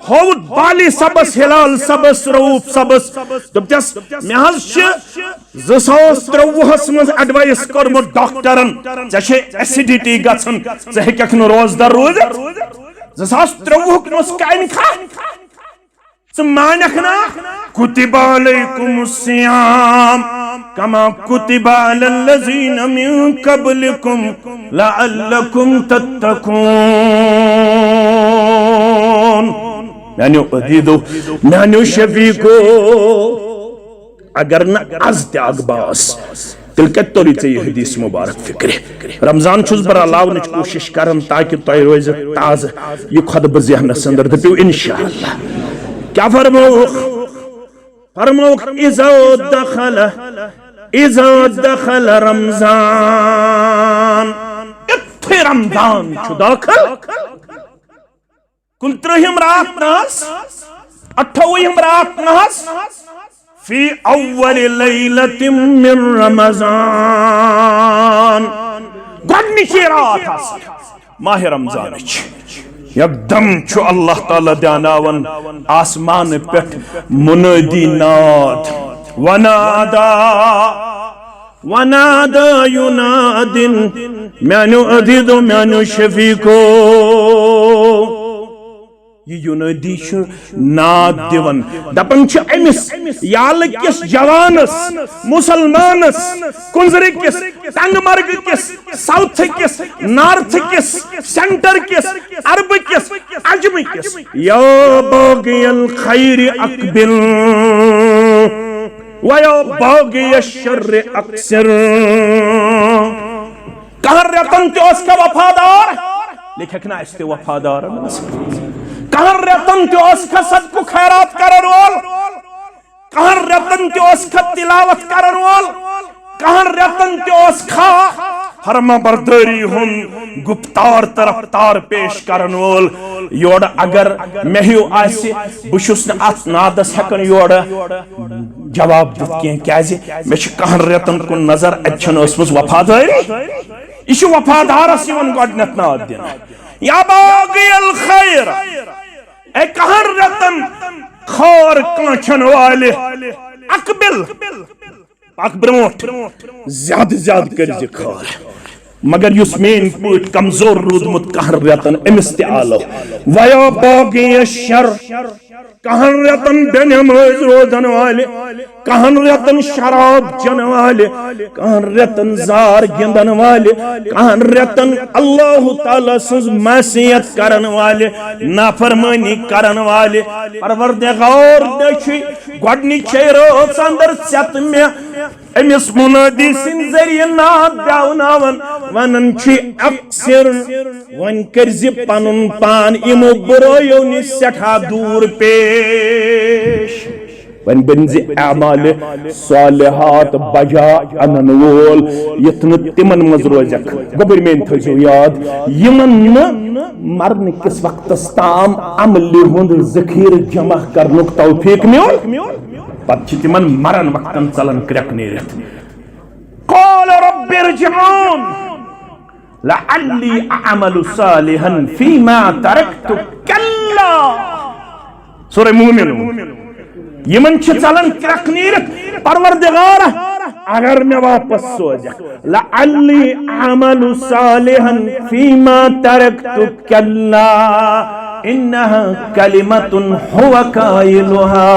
ہود بالی سبس ہلال سبس روپ سبس دبتس محض چھ 2023 مز ایڈوائس کرمت ڈاکٹرن ژے ایسیڈیٹی گژھن ژے ہیککھ نہٕ روزدار روزِتھ 2023 نسک ان کھا ژٕ مانکھ نا کتب علیکم الصیام کما کتب علی الذین من قبلکم لعلکم تتقون میانیو عزیزو میانیو شفیقو اگر نہ از تیاگ باس تیل کت توری ژے یہ حدیث مبارک فکر رمضان چھس بر علاونچ کوشش کرن تاکہ تۄہہِ روزِ تازہ یہ خطبہ ذہنس اندر دپیو انشاءاللہ کیا فرموک اذا دخل رمضان اتھے رمضان چھو داخل 29 رات ناس 28 رات ناس فی اول لیلت من رمضان گۄڈنِچی رات ماہ رمضان یکدم چھو اللہ تعالیٰ دیاناون آسمان پیٹھ منادی ناد ونادا ینادن میانو عزیزو میانو شفیقو یہ ینادی چھو ناد دیون دپن چھو امس یال کس جوانس مسلمانس کنزر کس تنگ مرگ کس ساؤتھ کس نارتھ کس سینٹر کس عرب کس عجم کس یا باغی الخیر اقبل ویا باغی الشر اکثر کہاں ریتن تے اس کا وفادار لکھنا اس تے وفادار کہاں ریتن تے اس کا صدق و خیرات کرن وول کہاں ریتن تے اس کا تلاوت کرن وول کہاں ریتن تے اس کا فرما برداری ہن گپتار طرفتار پیش کرن وول یوڑ اگر مہیو آسی بشس نے ات نادس ہکن یوڑ جواب دت کیا کیازِ میں چھ کہاں ریتن کو نظر اچھن اسمس وفاداری یہ وفادار سیون گوڈنت ناد دینا یا باغی الخیر اے کہاں ریتن خور کانچن والے اقبل پاک برونٹ زیادٕ زیادٕ کٔرزِ خٲر مگر یُس میٛٲنۍ پٲٹھۍ کمزور روٗدمُت کہن رٮ۪تن أمِس تہِ آلو ویا باغی شر کہن رٮ۪تن بے نمٲز روزن والہِ کہن رٮ۪تن شراب چٮ۪ن والہِ کہن رٮ۪تن زار گِنٛدن والہِ کہن رٮ۪تن اللہ تعالیٰ سٕنٛز معصیت کرن والہِ نافرمٲنی کرن والہِ پروردگار دٔچھِ گۄڈنِچے رٲژ اندر ژٮ۪تہٕ مےٚ أمِس مُنٲدی سٕنٛدِ ذٔریعہٕ ناد دیاوناون ونان چھِ اکثر وۄنۍ کٔرزِ پنُن پان یِمو بُرٲیو نِش سٮ۪ٹھاہ دوٗر پیش وۄنۍ بٔنزِ اعمالِ صالحات بجا انن وول یُتھ نہٕ تِمن منٛز روزکھ گوٚبٕرۍ میٛٲنۍ تھٲیزیو یاد یِمن نہٕ مرنہٕ کِس وقتس تام عملہِ ہُنٛد ذخیرٕ جمع کرنُک توفیٖق میول پتہٕ چھِ تِمن مرن وقتن ژلان کرٛٮ۪کھ نیٖرِتھ قال رب ارجعون لعلی اعمل صالحا فیما ترکت کلا سورہ مومنون یمن چھ ژلان کرٛٮ۪کھ نیٖرِتھ پروردگار اگر مےٚ واپس سوزکھ لعلی اعمل صالحا فیما ترکت کلا انها کلمۃ هو قائلها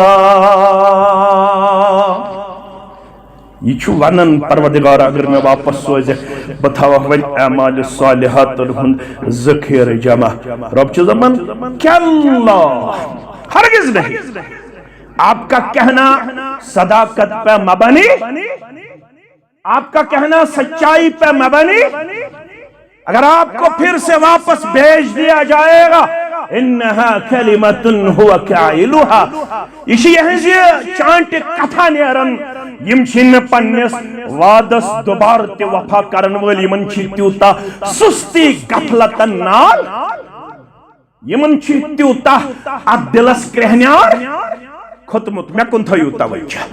یہ چھُ ونان پروردگار اگر میں واپس سوزکھ بہ تھاوکھ وۄنۍ اعمال صالحاتن ہُنٛد ذخیرٕ جمع رب چھُ دپان کلا ہرگز نہیں آپ کا کہنا صداقت پہ مبنی آپ کا کہنا سچائی پہ مبنی اگر آپ کو پھر سے واپس بھیج دیا جائے گا انہا کلمۃ هو قائلها یہ چھ یہنز چانٹہ کتھا نیرن یم چھن پننس وعدس دوبار تہ وفا کرن وٲلۍ یمن چھ تیوتا سستی غفلتن نال یمن چھ تیوتا ات دلس کرہنیار کھوتمت مے کن تھٲیِو توجہ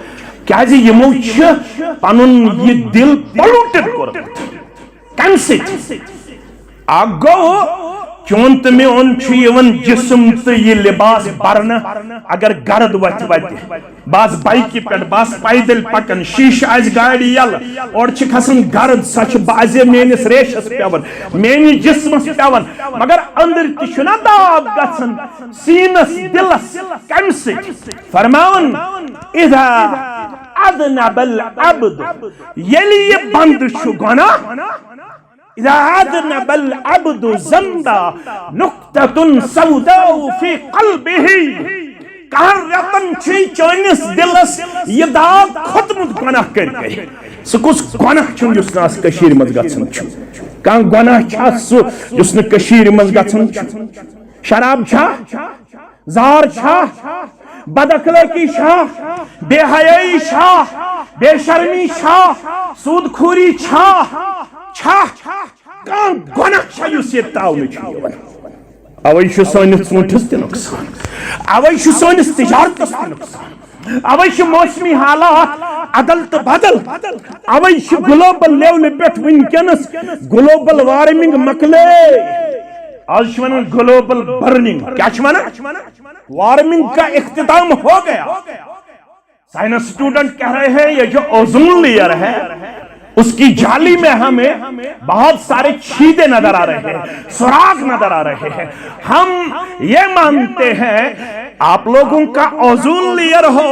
کیازِ یمو چھ پنن یہ دل پولوٹڈ کوٚرمُت کمہِ سۭتۍ اکھ گوٚو چون تہٕ میون چھُ یِوان جسم تہٕ یہِ لباس برنہٕ اگر گرد وتھِ وتہِ بہٕ آسہٕ بایکہِ پٮ۪ٹھ بہٕ آسہٕ پیدل پکان شیٖشہٕ آسہِ گاڑِ یلہٕ اورٕ چھِ کھسان گرد سۄ چھِ بازے میٲنِس ریشس پیوان میٲنِس جسمس پیوان مگر أنٛدرۍ تہِ چھُنہ داغ گژھان سیٖنس دلس کمہِ سۭتۍ فرماوان اذا اذنب العبد ییٚلہِ یہِ بنٛدٕ چھُ گۄناہ اذا اذنب العبد ذنبا نقطة سوداء في قلبه کہن رٮ۪تن چھُ چٲنِس دلس یہِ داغ کھوٚتمُت گۄناہ کٔرۍ کٔرۍ سُہ کُس گۄناہ چھُنہٕ یُس نہٕ آز کٔشیٖرِ منٛز گژھان چھُ کانٛہہ گۄناہ چھا سُہ یُس نہٕ کٔشیٖرِ منٛز گژھان چھُ شراب چھا زار چھا بد اخلاقی چھا بے حیائی چھا بے شرمی چھا سود خوری چھا کانٛہہ گۄناہ چھا یُس ییٚتہِ تاونہٕ چھُ یِوان اوے چھُ سٲنِس ژوٗنٛٹھِس تہِ نۄقصان اوے چھُ سٲنِس تجارتس تہِ نۄقصان اوے چھِ موسمی حالات عدل تہٕ بدل اوے چھِ گلوبل لیولہِ پٮ۪ٹھ وٕنکٮ۪نس گلوبل وارمنگ مۄکلے آج چھِ ونان گلوبل برننگ کیا چھِ ونان وارمنگ کا اختتام ہو گیا سائنس اسٹوڈنٹ کہہ رہے ہیں یہ جو اوزون لیئر ہے اس کی جالی میں ہمیں بہت سارے چھیدے نظر آ رہے ہیں سوراخ نظر آ رہے ہیں ہم یہ مانتے ہیں آپ لوگوں کا اوزون لیئر ہو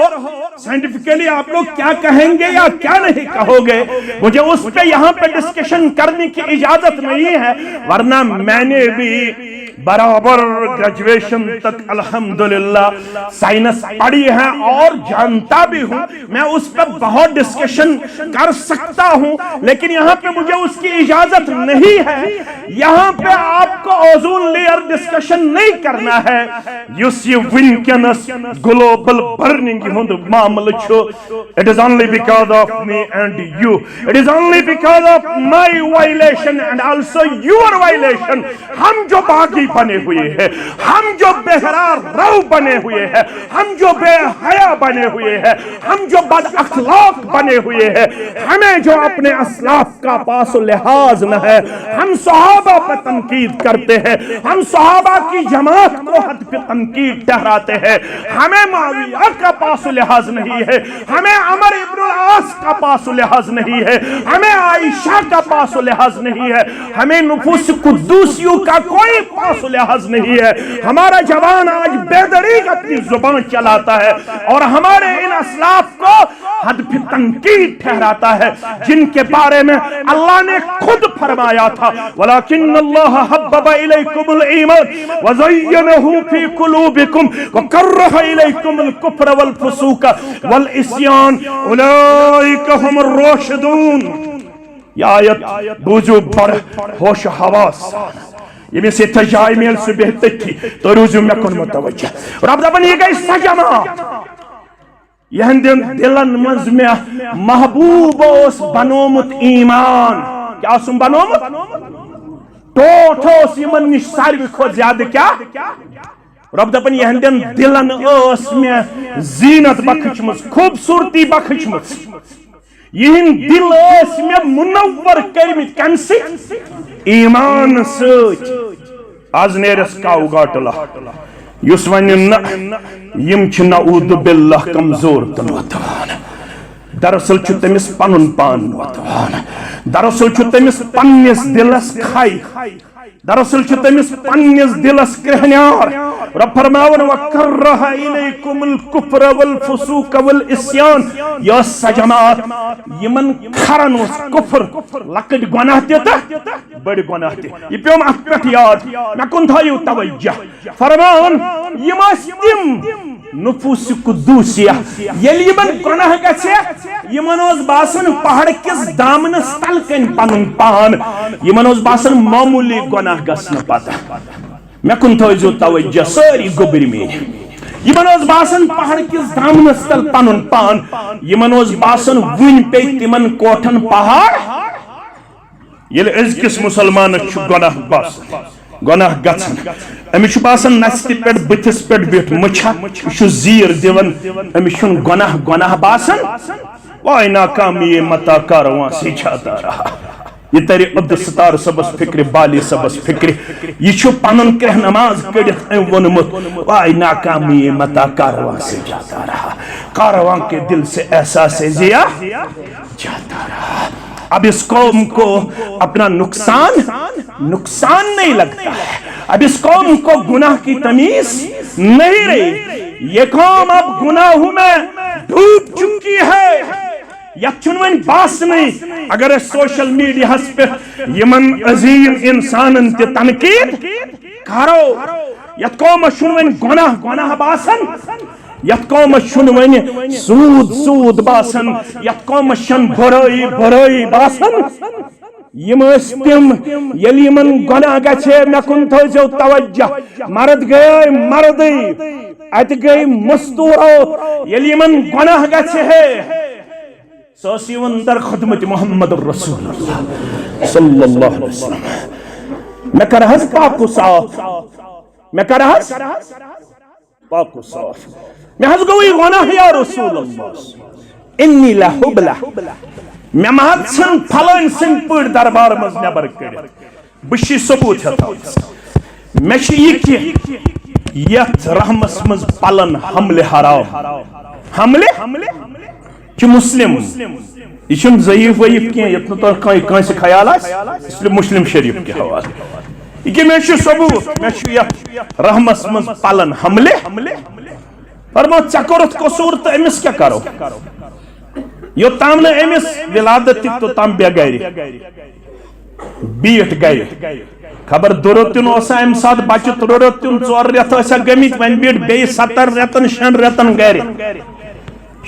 سائنٹیفکلی آپ لوگ کیا کہیں گے یا کیا نہیں کہو گے مجھے اس پہ یہاں پہ ڈسکشن کرنے کی اجازت نہیں ہے ورنہ میں نے بھی برابر گریجویشن تک الحمدللہ سائنس پڑھی ہے اور جانتا بھی ہوں میں اس پہ بہت ڈسکشن کر سکتا ہوں لیکن یہاں پہ مجھے اس کی اجازت نہیں ہے یہاں پہ آپ کو اوزون لیئر ڈسکشن نہیں کرنا ہے یس یہ ونکینس گلوبل برننگ ہند معاملہ چھو it is only because of me and you it is only because of my violation and also your violation ہم جو باغی بنے ہوئے ہیں ہم جو بہرا رو بنے ہوئے ہیں ہم جو بے حیا بنے ہوئے ہیں ہم جو بد اخلاق بنے ہوئے ہیں ہمیں جو اپنے اسلاف کا پاس و لحاظ نہ ہے. ہم صحابہ پہ تنقید کرتے ہیں, ہم صحابہ کی جماعت کو حد پہ تنقید ٹھہراتے ہیں. ہمیں معاویہ کا پاس و لحاظ نہیں ہے, ہمیں عمر ابن العاص کا پاس و لحاظ نہیں ہے, ہمیں عائشہ کا پاس و لحاظ نہیں ہے, ہمیں نفوس قدوسیوں کا کوئی پاس و لحاظ نہیں ہے. ہمارا جوان آج بے دریغ اپنی زبان چلاتا ہے اور ہمارے ان اسلاف کو حد پہ تنقید ٹھہراتا ہے جن کے بارے میں اللہ نے خود فرمایا تھا وَلَكِنَّ اللَّهَ حَبَّبَ إِلَيْكُمُ الْإِيمَانَ وَزَيَّنَهُ فِي قُلُوبِكُمْ وَكَرَّهَ إِلَيْكُمُ الْكُفْرَ وَالْفُسُوقَ وَالْعِصْيَانَ أُولَئِكَ هُمُ الرَّاشِدُونَ. یہ آیت بوجو بڑھ ہوش حواس یہ میں سے تجائی میل سے بہتر تھی تو روزو میں کن متوجہ. رب دبن یہ گئی سجمہ یہ دلن منز میں محبوب اس بنومت ایمان. کیا سن بنومت؟ ٹوٹ اس یمن نش ساروی کھوت زیادہ کیا رب دپن یہ دلن اس میں زینت بخشمت, خوبصورتی بخشمت. یہ دل اس میں منور کرمت کم سے ایمان سچ. آز نیرس کاو گاٹلا یس ون یم چھ نعوذ باللہ کمزور تو نوتوان. دراصل چھ تمس پنن پان نوتوان, دراصل چھ تمس پنس دلس کھائی, دراصل چھ تمس پنس دلس کرہنیار. رب فرماون وَكَرَّهَ إِلَيْكُمُ الْكُفْرَ وَالْفُسُوقَ وَالْعِصْيَانَ. یہ سجمات یمن کھرن اس کفر لکٹ گناہ تیتا بڑی گناہ تی. یہ پیوم اکپت یاد میں کن تھایو توجہ فرمان یم تم نفوس قدوسیہ یل یمن گناہ گچھے یمن اوس باسن پہاڑ کس دامنس تل کن پنن پان, یمن اوس باسن معمولی گناہ گسن پتہ. میں کن تھایو توجہ ساری گوبر میں یمن اوس باسن پہاڑ کس دامنس تل پنن پان, یمن اوس باسن ون پے تمن کوٹھن پہاڑ. یل ازکس مسلمان چھ گناہ باسن گناہ گژھن امس باسان نستہ پہ بتس پہ بہت مچھا یہ زیر دون امس گناہ گناہ باسان. وائے ناکامی متا کارواں سے جاتا رہا. یہ تری عبدالستار صبس فکر بالی صبس فکر یہ پنن کرہ نماز کڑت ونمت وائے ناکامی متا کارواں سے جاتا رہا. کارواں کے دل سے احساس ضیا جاتا رہا. اب اس قوم کو اپنا نقصان نہیں لگتا ہے, اب اس قوم کو گناہ کی تمیز نہیں رہی. یہ قوم اب گناہوں میں ڈوب چکی ہے. یت چنون باس نہیں اگر سوشل میڈیا پہ یمن عظیم انسانن تے تنقید کرو. یت قوم چنون گناہ باسن, یت قوم ون سود باسن, یت قوم برائی باسن. یم تم یل یمن گناہ گچھے میں کن تھو توجہ مرد گئے مردی ات گئی مستورو یل یمن گناہ گچھے سوسی در خدمت محمد رسول اللہ صلی اللہ علیہ وسلم. میں کرہز پاک و صاف, میں کرہز پاک و صاف, میں حض گوئی گناہ یا رسول اللہ انی لحبلہ. میں مہت سن پھلن سن پڑ دربار مز نبر کر بشی ثبوت ہے تھا. میں یہ کہ یت رحمس مز پلن حمل حرام حمل کہ مسلم یہ ضعیف وعیف کی یت تو کانس خیال اس لیے مسلم شریف کے حوالے یہ میں ثبوت میں رحمس مز پلن حمل فرمو ژے کورت قصور تو امس کیا کرو یوتام نہ امس ولادت تو تام بے گھر بیٹھ گھر خبر درتن ام سات بچہ ترتن 4 رٮ۪تھ گمت ون بیٹھ بی 70 رٮ۪تن 6 رٮ۪تن گھر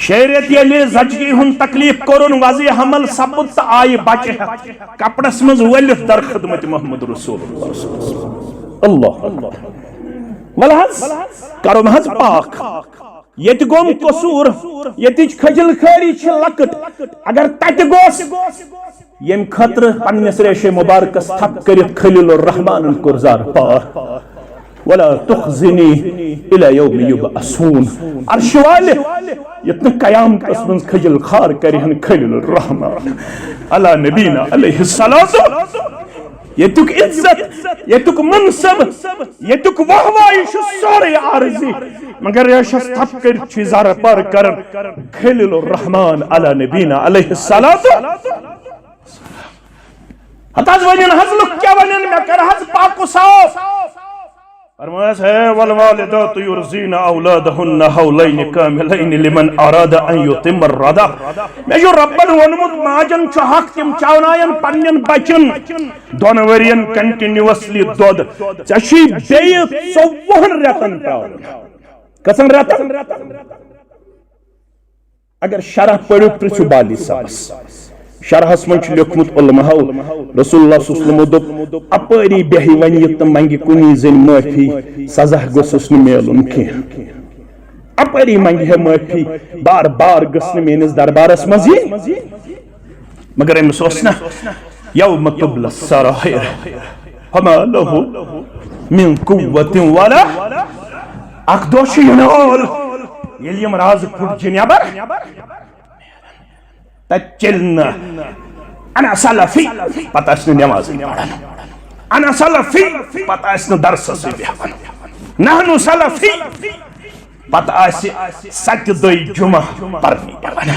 6 رٮ۪تھ ییٚلہِ زچگی ہُنٛد تکلیف کورن وضع حمل سپد تو آئی بچہ کپڑس مز ولتھ در خدمت محمد رسول اللہ ولحظ کرو محض پاک. یت گوم قصور یتچ کھجل خیری چھ لکٹ اگر تت گوس یم خطر پنس ریش مبارکس تھپ کرت خلیل الرحمان کور زار پار ولا تخزني الى يوم يبعثون. عرش والے یتن قیامت من کھجل خار کرہن خلیل الرحمن علی نبینا علیہ الصلوۃ. یتک عزت یتک منصب یتک وحوائی سورے عارضی مگر یشس تھپ کر چیزار پر کرن خلیل الرحمن علی نبینا علیہ الصلوۃ. حتاز ونین حض لک کیا ونین میں کر حض پاک و صاف فرمایا ہے والوالدات یرزین اولادہن حولین کاملین لمن اراد ان یتم الرضع. میں جو ربن ونمت ماجن چھ حق تم چاونائن پنن بچن دون ورین کنٹینیوسلی دود چشی بیت 40 رتن پاون کسن رتن. اگر شرح پڑھو پرچو بالی ساس شرحس من لکھمت علماء رسول اللہ صلی اللہ علیہ وسلم دوپ اپری بہی ونیت منگی کنی زن معافی سزا گسس میلن کی اپری منگی ہے معافی بار بار گسن مینس دربارس مزی مگر امس اوسنا یوم تبل السرائر فما له من قوت ولا اقدوش ینول یلیم راز پھٹ جنیابر تچلنا انا سلفی پتہ اسن نماز پڑھن انا سلفی پتہ اسن درس سے بیان نحن سلفی پتہ اس سچ دوی جمعہ پڑھنی بیان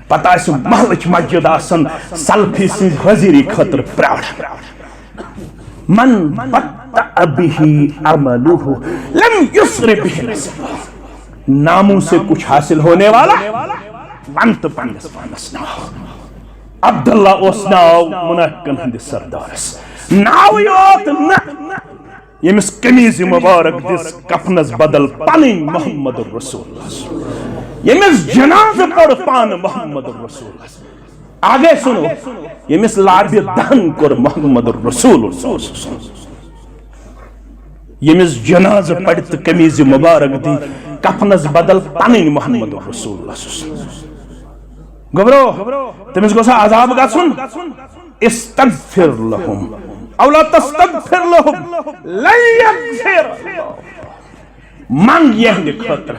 پتہ اس محلچ مسجد آسن سلفی سے حضیری خطر پراڑ. من بطع به عمله لم يسر به نسبه. ناموں سے کچھ حاصل ہونے والا پنت پنس پانس ناو عبداللہ اس ناو منافقن ہندس سردارس ناو یوت نا یمس قمیض مبارک دس کفنس بدل پنن محمد الرسول اللہ یمس جناز پڑ پان محمد الرسول اللہ. آگے سنو یمس لابی دہن کر محمد الرسول اللہ یمس جناز پڑت قمیض مبارک دی کفنس بدل پنن محمد الرسول اللہ. گبرو تمس گوسا عذاب گژھن استغفر لهم او لا تستغفر لهم لن يغفر منگ یہند خطر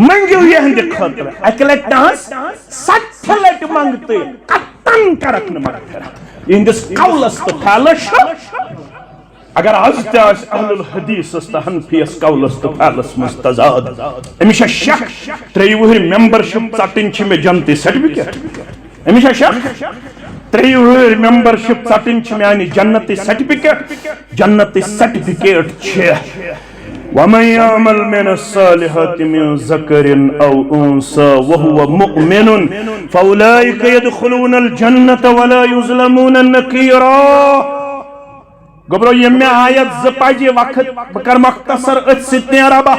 منگو یہند خطر اکلت ناس 60 لٹ منگتے قطن کرک نمغفر یہندس قولس تو پھیلش اگر آز تاش اہل الحدیث است حنفیس قولس تو پھیلس مستزاد امیشہ شک 3 وہر ممبرشپ ژٹن چھ میں جنتی سرٹیفکیٹ امیشہ شک 3 وہر ممبرشپ ژٹن چھ میں جنتی سرٹیفکیٹ چھ. ومن يعمل من الصالحات من ذكر او انثى وهو مؤمن فاولئك يدخلون الجنة ولا يظلمون نقيرا. گبرو یہ میں آیت زپاجی وقت بکر مختصر اتسطنی ربا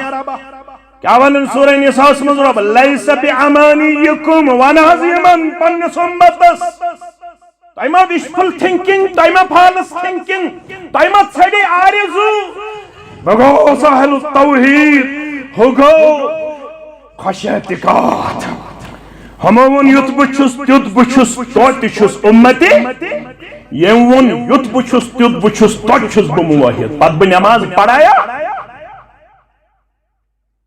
کیا ونن سورہ نساء اسمز رب لیس بعمانیکم ونازیمن پنس امتس تائمہ وشفل تھنکنگ تائمہ پھالس تھنکنگ تائمہ چھڑی آرزو بگو ساحل التوحید ہوگو خشیتکات ہمون یت بچھس تیت بچھس توت چھس امتی یون یت بچھس تیت بچھس توت چھس بمواحد پت بہ نماز پڑھایا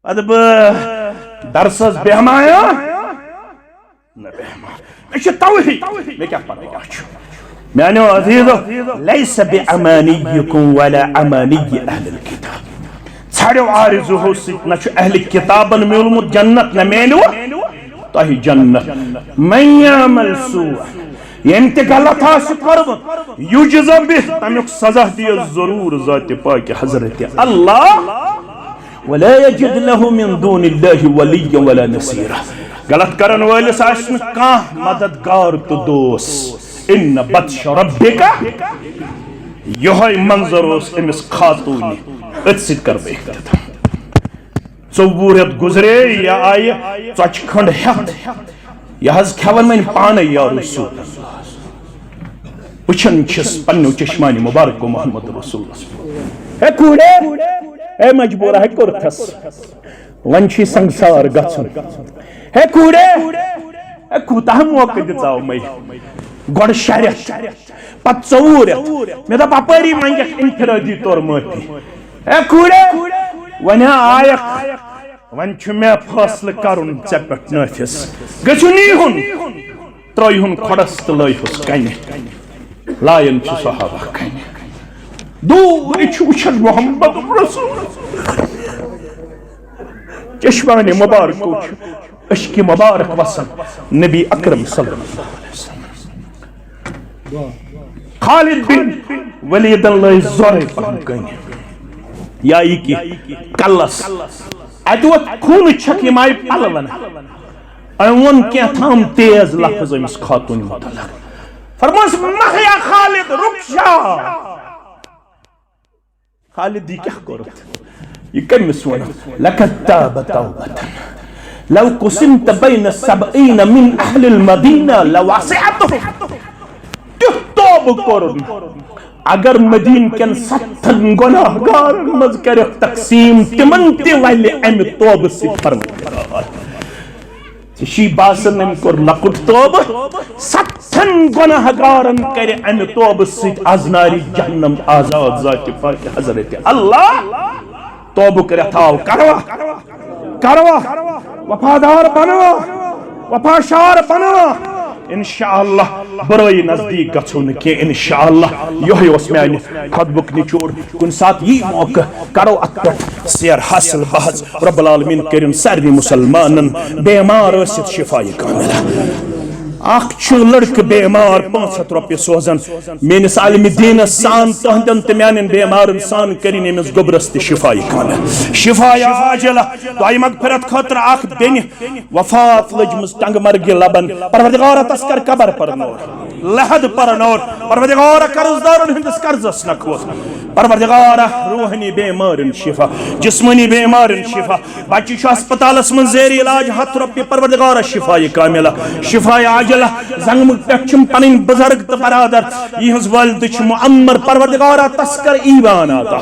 پت بہ درسس بہمایا نہ بہما اچھا توحید میں کیا پڑھا میانو عزیزو لیس بعمانیکم ولا امانی اہل الکتاب چھڑو عارضو ہو سک نہ اہل کتابن میلمت جنت نہ مینو تہی جنت. من یعمل سوءا یم تہ غلط آسہ کورمت یجز بہ تمیک سزا دیا ضرور ذات پاک حضرت اللہ ولا یجد له من دون اللہ ولیا ولا نصیرا. غلط کرن وٲلِس آسہ نہٕ کانٛہہ مددگار تو دوست. ان بطش ربک یہوے منظر اوس امس خاتونی ات سۭتۍ کر بہٕ اختتام. 4 رٮ۪تھ گزرے یہ آئی ژۄچہِ کھنڈ ہٮ۪تھ یہ حض کھٮ۪وان وۄنۍ پانے یا رسول وٕچھان چھِس پننیو چشمانہِ مبارکو محمد رسول ہے کوڑے ہے مجبورہ ہے کورتھس وۄنۍ چھُے سنگسار گژھُن ہے کوڑے ہے کوٗتاہ موقع دِژاو مے گۄڈٕ 6 رٮ۪تھ پتہٕ 4 رٮ۪تھ مےٚ دوٚپ اپٲری منگیکھ انفرٲدی طور معٲفی اے کوڑے ونیا آیک ون چھ میں فاصل کرن ژے پٮ۪ٹھ نٲفِس گٔژھِو نیٖہُن ترٛٲیہُن کھۄڈس تہٕ لٲیہُس کنہِ لایَن چھِ صحابہ کنہِ دوٗرِ چھُ وٕچھان محمد رسول چشمانِ مبارکو چھُ اشکہِ مبارک وسان نبی اکرم صلی اللہ علیہ وسلم خالد بن ولیدن لٲج زورے پہن کنہِ یا یہ کی کلس اتہ ووت خون چھک یم آئی پلون وون کیا تھام تیز لفظ امس خاتون متعلق فرماس مخیا خالد رکشا خالد یہ کیا کرت یہ کمس ونن لقد تاب توبة لو قسمت بين 70 من اهل المدينة لوسعتهم توبہ کرن اگر مدین کن 70 گناہ گارن مز کرک تقسیم تمن تی ولی ام توبہ سی پروردگار شی باسن ام کور لکٹ توبہ 70 گناہ گارن کر ام توبہ سی ازناری جہنم آزاد ذات پاک حضرت اللہ توبہ کر تھاو کروا وفادار بنوا وفاشار بنوا انشاءاللہ برائی نزدیک گھن کی انشاءاللہ یہ میانہ خطبک نچوڑ کن سات یہ موقع کرو ات پہ سیر حاصل بحث رب العالمین کرن سارے مسلمانن بیمار ٲسِتھ شفایہ کاملہ اخ لڑکہ بیمار 500 رۄپیہِ سوزان میانس عالم دینس سان تہندن تو میان بیمارن سان کرن امس گوبرس تہ شفایہ کامل شفایہ عاجلہ دعائی مغفرت خاطر اخ بین وفات لجمز تنگ مرگی لبن پروردگار تس کر قبر پرنور لحد پرنور پروردگار قرضدارن ہندس قرضس نکھوت پروردگار روحانی بیمارن شفا جسمانی بیمارن شفا بچی چھ ہسپتالس من زیر علاج 100 رۄپیہِ پروردگار شفایہ کاملہ شفایہ عاجلہ زنگ پہ پن بزرگ تو برادر یہ والد معمر پروردگار تسکر ایوان آتا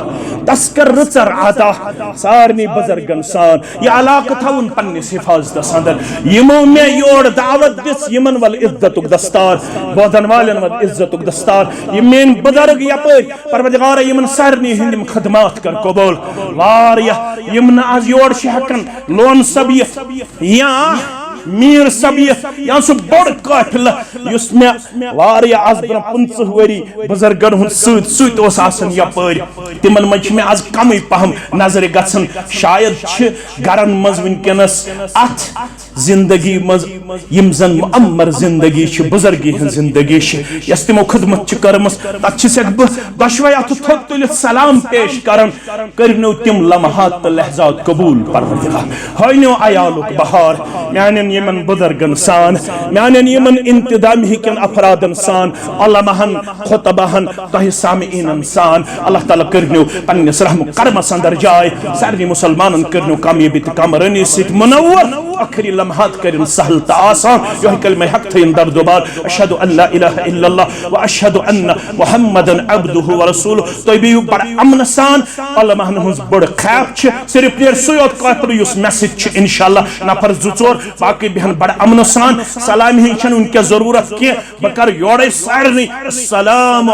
تسکر رچر آتا سارنی بزرگن سان یہ علاقہ تھون پنس حفاظت اندر یمو میں یور دعوت دس یمن ول عزت دستار بودن والن ول عزت دستار یہ مین بزرگ یپر پروردگار یمن سارنی ہندم خدمات کر قبول واریا یمن آز یور ہکن لون سبیت یا میر سبیت یا سو بڑ قافلہ یس میں واریا آز برا 50 وری بزرگن ہن سوت اوس آسن یپر تمن من میں آز کمی پہم نظر گژھن شاید چھ گرن مز ونکنس ات زندگی مز یم زن معمر زندگی چھ بزرگی ہن زندگی چھ یس تمو خدمت چھ کرمس تت چھ سک دشوی ات تھوک تلت سلام پیش کرن کرنو تم لمحات تو لحظات قبول پروردگار ہینو عیالک بہار میانن یمن بزرگن سان میانن یمن انتظامی کن افرادن سان علماءن خطباءن تہ سامعین سان اللہ تعالی کرنو پنس رحم کرم اندر جائے سارے مسلمانن کرنو کامیابی تو کامرانی ست منور آخری لمحات کرن سہل تا آسان یہ کلمہ حق تھین در دوبار اشہد ان لا الہ الا اللہ و اشہد ان محمدن عبدہ و رسولہ تو بیو بڑ امن سان علماءن ہنز بڑ خیب چھ صرف پیر سویت قاتل یس میسج چھ انشاءاللہ نفر زور باقی بہن بڑ امن سان سلام ہی چھن ان کے ضرورت کی بکر یوڑے سارنی السلام